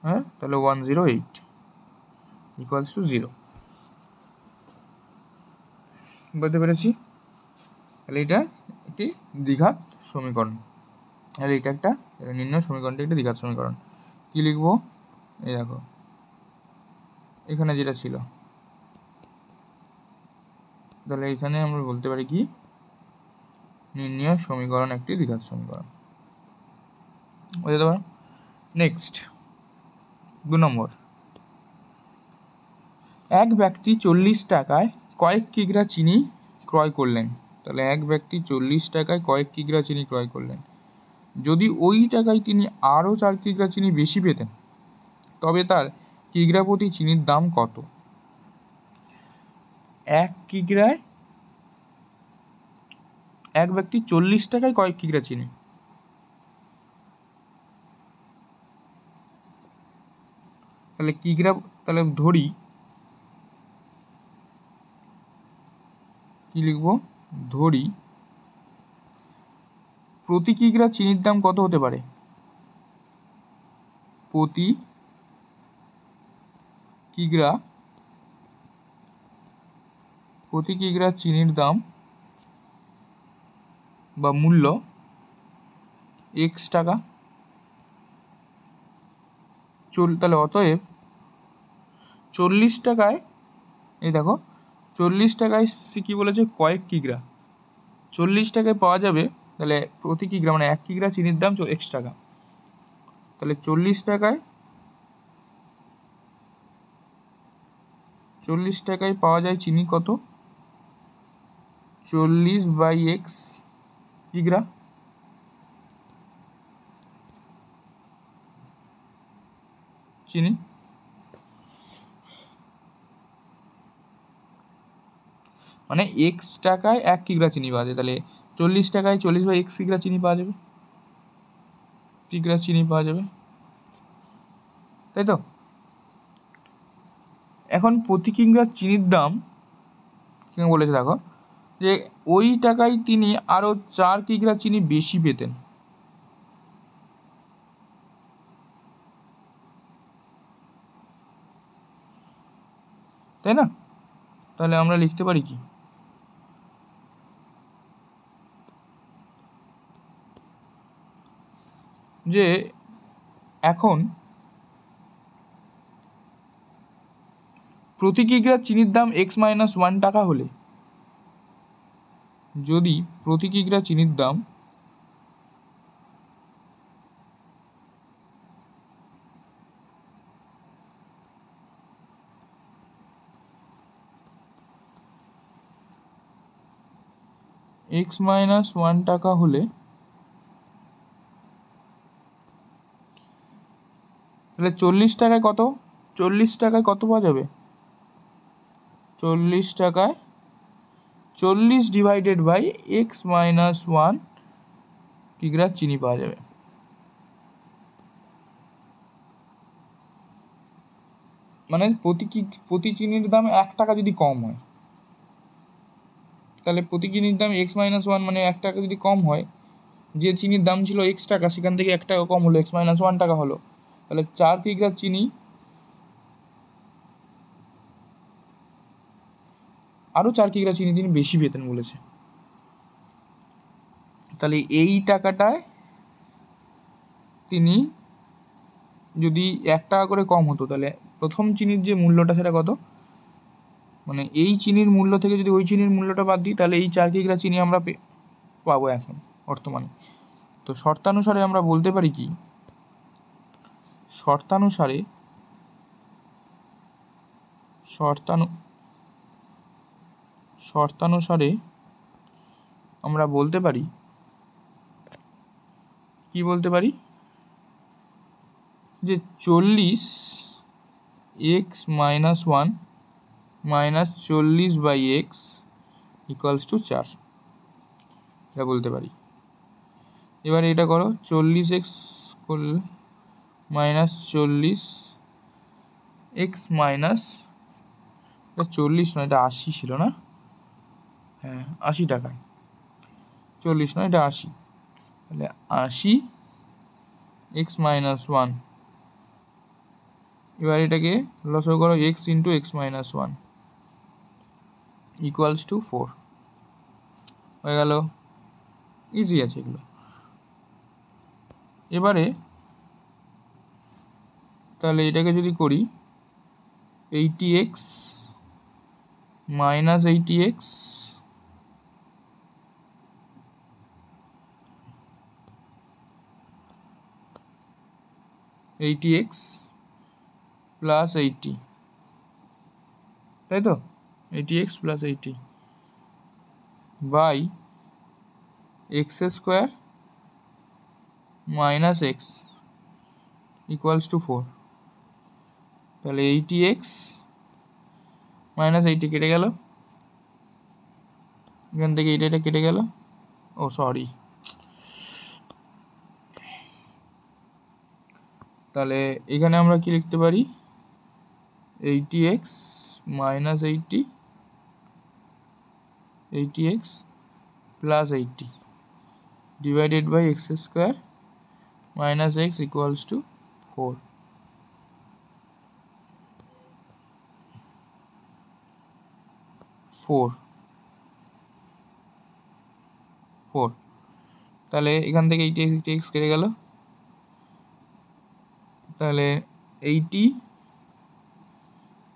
হ্যাঁ, তাহলে 108 ইকুয়ালস টু 0। বলতে পেরেছি? তাহলে এটা একটি দ্বিঘাত সমীকরণ। তাহলে এটা একটা নির্ণয় সমীকরণটা একটা দ্বিঘাত সমীকরণ। কি লিখবো? এই দেখো এখানে যেটা ছিল, তাহলে এখানে আমরা বলতে পারি কি নির্ণয় সমীকরণ একটি দ্বিঘাত সমীকরণ। বুঝতে পারো? নেক্সট 2 নম্বর। এক ব্যক্তি 40 টাকায় কয়েক কিগ্রা চিনি ক্রয় করলেন। তাহলে এক ব্যক্তি 40 টাকায় কয়েক কিগ্রা চিনি ক্রয় করলেন। যদি ওই টাকায় তিনি আরও 4 কিগ্রা চিনি বেশি পেতেন তবে তার কিগ্রা প্রতি চিনির দাম কত? এক কিগ্রায় এক ব্যক্তি 40 টাকায় কয়েক কিগ্রা চিনি, তাহলে কিগ্রা, তাহলে ধরি কি লিখবো? ধরি প্রতি কিগ্রা চিনির দাম কত হতে পারে? প্রতি কিগ্রা চিনির দাম বা মূল্য x টাকা। তাহলে অতএব 40 টাকায়, এই দেখো 40 টাকায় সে কি বলেছে? কয়েক কিগ্রা। 40 টাকায় পাওয়া যাবে, তাহলে প্রতি কিগ্রা মানে 1 কিগ্রা চিনির দাম x টাকা। তাহলে 40 টাকায় পাওয়া যায় চিনি কত? 40/x কিগ্রা। চিনি মানে x টাকায় 1 কিগ্রা চিনি পাওয়া যায়, তাহলে 40 টাকায় 40/x কিগ্রা চিনি পাওয়া যাবে, তাই তো? এখন প্রতি কিগ্রা চিনির দাম কি বলেছে দেখো, যে ওই টাকায় তিনি আরো 4 কিগ্রা চিনি বেশি পেতেন। তাই না? তাহলে আমরা লিখতে পারি কি, যে এখন প্রতি কিগ্রা চিনির দাম x-1 টাকা হলে, যদি প্রতি কিগ্রা চিনির দাম x-1 টাকা হলে, তাহলে 40 টাকায় কত? 40 টাকায় কত পাওয়া যাবে? 40 টাকায় 40/x-1 কিগ্রা চিনি পাওয়া যাবে। মানে প্রতি চিনির দাম 1 টাকা যদি কম হয়, তাহলে প্রতি চিনির দাম x-1 মানে 1 টাকা যদি কম হয়, যে চিনির দাম ছিল x টাকা সেখান থেকে 1 টাকা কম হলো, x-1 টাকা হলো, তাহলে 4 কিগ্রা চিনি আরও 4 কিগ্রা চিনি তিনি বেশি পেতেন বলেছে। তাহলে এই টাকাটায় তিনি যদি 1 টাকা করে কম হতো, তাহলে প্রথম চিনির যে মূল্যটা সেটা কত, মানে এই চিনির মূল্য থেকে যদি ওই চিনির মূল্যটা বাদ দিই, তাহলে এই 4 কিগ্রা চিনি আমরা পাবো এখন বর্তমানে। তো শর্তানুসারে আমরা বলতে পারি কি, শর্তানুসারে আমরা বলতে পারি কি, বলতে পারি যে 40x-1 minus 40/x equals to 4, এটা বলতে পারি। এবারে এটা করো, 40x মাইনাস 40x মাইনাস, এটা 40 নয়, এটা 80 ছিল না, হ্যাঁ 80 টাকায়, 40 নয় এটা 80, তাহলে 80x-1, এবার এটাকে লসাগু করো, x into x-1 equals to 4 হয়ে গেল। ইজি আছে এগুলো। এবারে তাহলে এটাকে যদি করি, 80x মাইনাস 80x প্লাস 80, তাই তো, 80x plus 80 by x² minus x equals to 4, তাহলে 80x মাইনাস 80 কেটে গেল, এখান থেকে এটা কেটে গেল, ও সরি, তাহলে এখানে আমরা কি লিখতে পারি, 80x minus 80, 80x plus 80 divided by x² minus x equals to 4। তাহলে এখান থেকে 80x কেটে গেল, তাহলে 80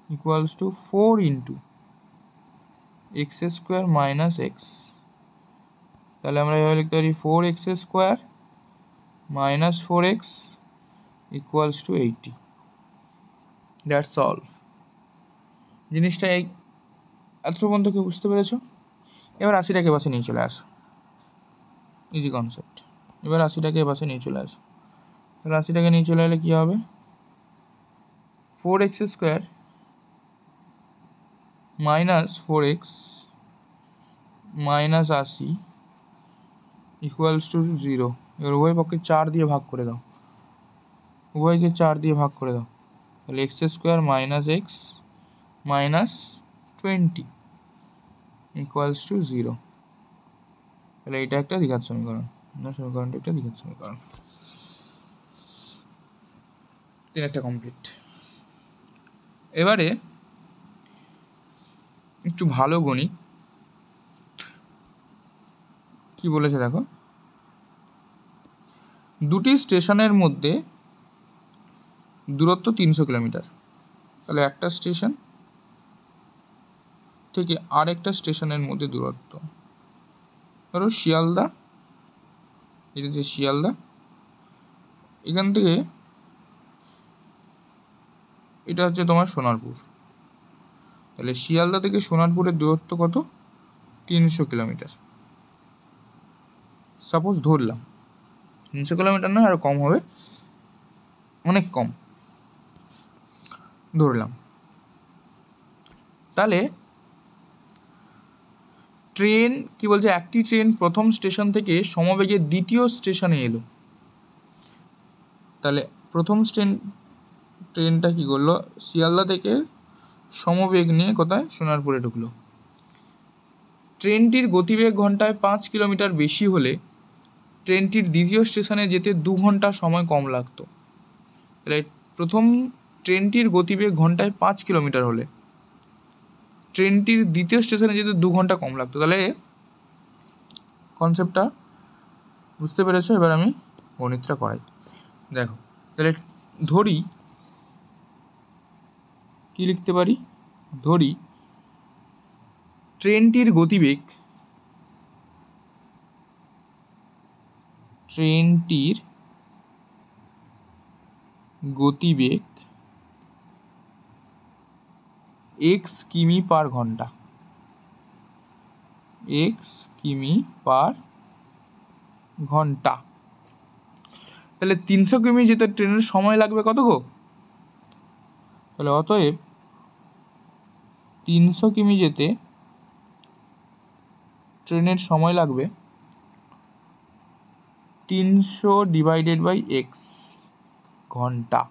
equals to 4 into x² minus x, তাহলে আমরা এভাবে লিখতে পারি 4x² minus 4x equals to 80। That's all. জিনিসটা এত পর্যন্ত কেউ বুঝতে পেরেছো? এবার 80টাকে পাশে নিয়ে চলে আসো, ইজি কনসেপ্ট। এবার 80টাকে পাশে নিয়ে চলে আসো, তাহলে 80টাকে নিয়ে চলে এলে কী হবে, 4x² minus 4x minus 80 equals to 0। এবার উভয় পক্ষে 4 দিয়ে ভাগ করে দাও, উভয়কে 4 দিয়ে ভাগ করে দাও, তাহলে x² minus x minus 20 equals to 0। তাহলে এটা একটা দ্বিঘাত সমীকরণ, সমীকরণটা একটা দ্বিঘাত সমীকরণ। একটা কমপ্লিট। এবারে একটু ভালো গণিত কি বলেছে দেখো, দুটি স্টেশনের মধ্যে দূরত্ব 300 কিলোমিটার, তাহলে একটা স্টেশন থেকে আরেকটা স্টেশনের মধ্যে দূরত্ব, ধরো শিয়ালদা, এটা হচ্ছে শিয়ালদা, এখান থেকে এটা হচ্ছে তোমার সোনারপুর, তাহলে শিয়ালদা থেকে সোনারপুরের দূরত্ব কত, 300 কিলোমিটার। সাপোজ ধরলাম 300 কিলোমিটার না, আরও কম হবে, অনেক কম ধরলাম। তাহলে ট্রেন কি বলছে, একটি ট্রেন প্রথম স্টেশন থেকে সমবেগে দ্বিতীয় স্টেশনে এলো, তাহলে প্রথম ট্রেনটা কী করলো, শিয়ালদা থেকে সমবেগ নিয়ে কোথায়, সোনারপুরে ঢুকলো। ট্রেনটির গতিবেগ ঘন্টায় 5 কিলোমিটার বেশি হলে ট্রেনটির দ্বিতীয় স্টেশনে যেতে 2 ঘন্টা সময় কম লাগতো। তাহলে প্রথম ট্রেনটির গতিবেগ ঘন্টায় 5 কিলোমিটার হলে ট্রেনটির দ্বিতীয় স্টেশনে যেতে 2 ঘন্টা কম লাগতো। তাহলে কনসেপ্টটা বুঝতে পেরেছো? এবার আমি গণিতটা করাই। দেখো, তাহলে ধরি কি লিখতে পারি, ধরি ট্রেনটির গতিবেগ x কিমি পার ঘন্টা, তাহলে 300 কিমি যেতে ট্রেনের সময় লাগবে কত গো? তাহলে অতএব 300 কিমি যেতে ট্রেনের সময় লাগবে 300 ডিভাইডেড বাই x ঘন্টা।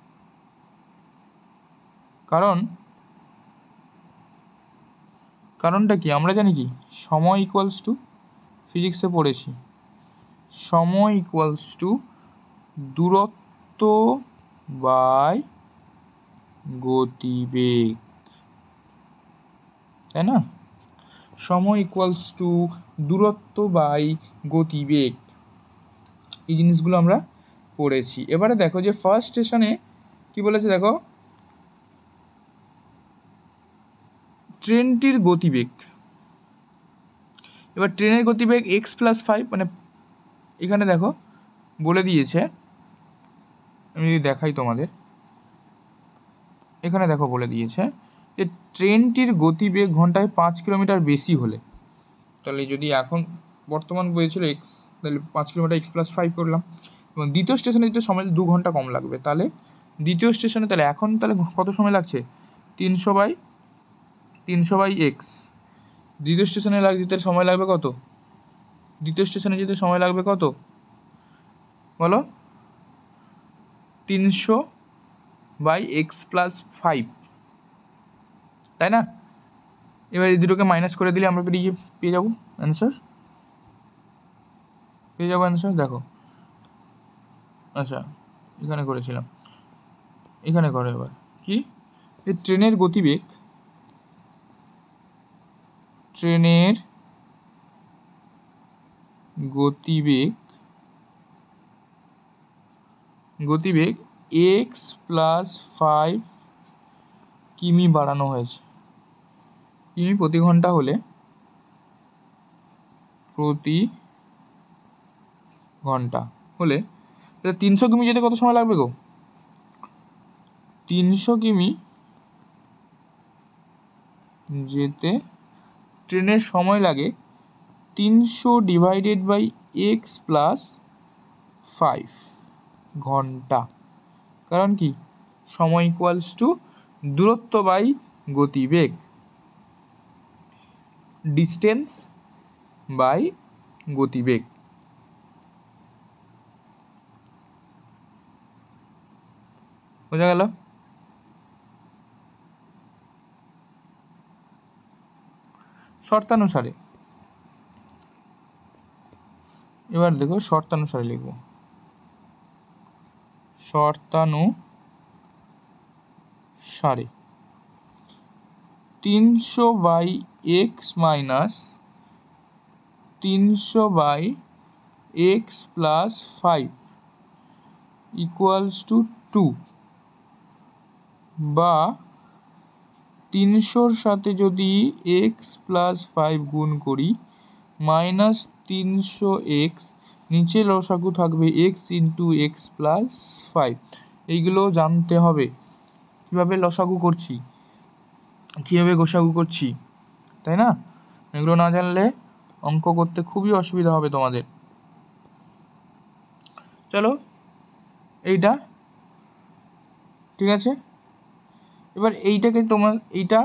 কারণটা কি আমরা জানি, কি সময় ইকুয়ালস টু, ফিজিক্সে পড়েছি, সময় ইকুয়ালস টু দূরত্ব বাই গতিবেগ, তাই না? সময় ইকুয়ালস টু দূরত্ব বাই গতিবেগ, এই জিনিসগুলো আমরা পড়েছি। এবারে দেখো যে ফার্স্ট স্টেশনে কি বলেছে, দেখো ট্রেনটির গতিবেগ, এবার ট্রেনের গতিবেগ x+5, মানে এখানে দেখো বলে দিয়েছে, আমি যদি দেখাই তোমাদের, এখানে দেখো বলে দিয়েছে যে ট্রেনটির গতিবেগ ঘন্টায় 5 কিলোমিটার বেশি হলে, তাহলে যদি এখন বর্তমান বলেছিল x, তাহলে 5 কিলোমিটার x+5 করলাম, এবং দ্বিতীয় স্টেশনে যেতে সময় 2 ঘন্টা কম লাগবে, তাহলে দ্বিতীয় স্টেশনে তাহলে এখন তাহলে কত সময় লাগছে, 300 বাই x, দ্বিতীয় স্টেশনে যেতে সময় লাগবে কত, দ্বিতীয় স্টেশনে যেতে সময় লাগবে কত বলো, 300 বাই x+5, তাই না? এবার এই দুটোকে মাইনাস করে দিলে আমরা পেয়ে যাবো অ্যান্সার, দেখো, আচ্ছা এখানে করেছিলাম, এখানে করো এবার কি, যে ট্রেনের গতিবেগ x+5 কিমি বাড়ানো হয়েছে, কিমি প্রতি ঘন্টা হলে তাহলে 300 কিমি যেতে কত সময় লাগবে গো, 300 কিমি যেতে ট্রেনের সময় লাগে 300 ডিভাইডেড বাই x+5 ঘন্টা। কারণ কি, সময় ইকুয়ালস টু দূরত্ব বাই গতিবেগ, ডিস্টেন্স বাই গতিবেগ। বোঝা গেল? শর্তানুসারে, এবার দেখো শর্তানুসারে লিখব, শর্তানুসারে 300 by x minus 300 by x+5 equals to 2, বা 300-র সাথে যদি x+5 গুণ করি মাইনাস 300x, নিচে লসাগু থাকবে x ইন্টু x+5। এইগুলো জানতে হবে, কীভাবে লসাগু করছি, কীভাবে গোসাগু করছি, তাই না? এগুলো না জানলে অঙ্ক করতে খুবই অসুবিধা হবে তোমাদের। চলো এইটা ঠিক আছে, এবার এইটাকে এইটা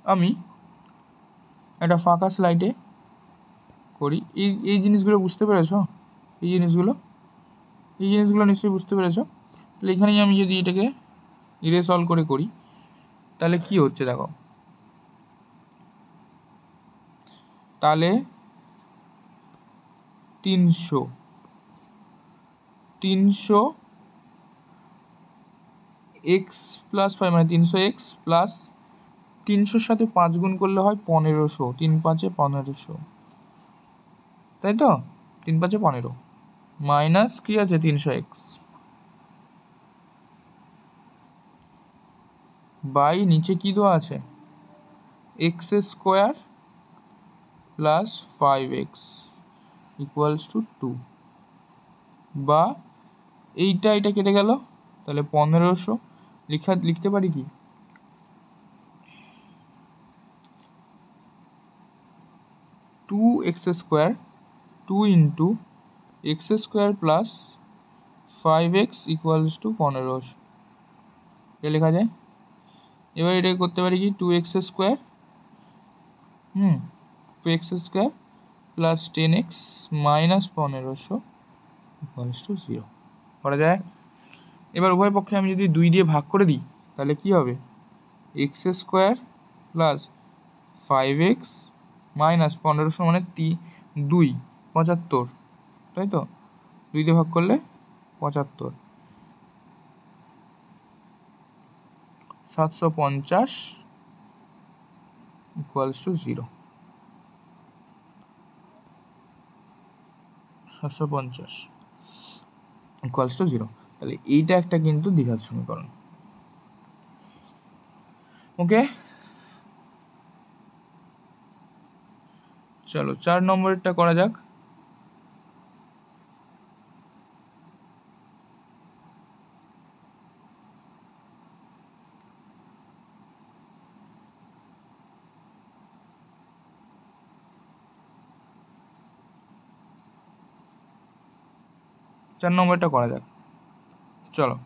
আমি একটা ফাঁকা স্লাইডে করি। এই জিনিসগুলো বুঝতে পেরেছো? এই এই জিনিসগুলো নিশ্চয়ই বুঝতে পেরেছো। তাহলে এখানেই আমি যদি এটাকে ইরেজ অল করে করি তাহলে কি হচ্ছে দেখো, তাহলে 300 এক্স প্লাস 5 মানে 300x প্লাস 300-র সাথে 5 গুণ করলে হয় 1500, 3 5 1500, তাই তো, 3 5 15 মাইনাস কি আছে 300x বাই নিচে কি দেওয়া আছে x square plus 5x equals to 2, বা এটা কেটে গেল, তাহলে 1500 লিখতে পারি কি 2x square 2 into x square plus 5x equals to 1500, এটা লেখা যায়। এবার এটাকে করতে পারি কি 2x square 2x square plus 10x minus 1500 equals to 0 করা যায়। এবার উভয় পক্ষে আমি যদি 2 দিয়ে ভাগ করে দিই তাহলে কি হবে x square plus 5x minus 1500 মানে 2 75, তাই তো, 2 দিয়ে ভাগ করলে 75, 750 ইকুয়ালস টু 0, 750 ইকুয়ালস টু 0। তাহলে এইটা একটা কিন্তু দ্বিঘাত সমীকরণ। ওকে, চলো 4 নম্বরেরটা করা যাক। চলো।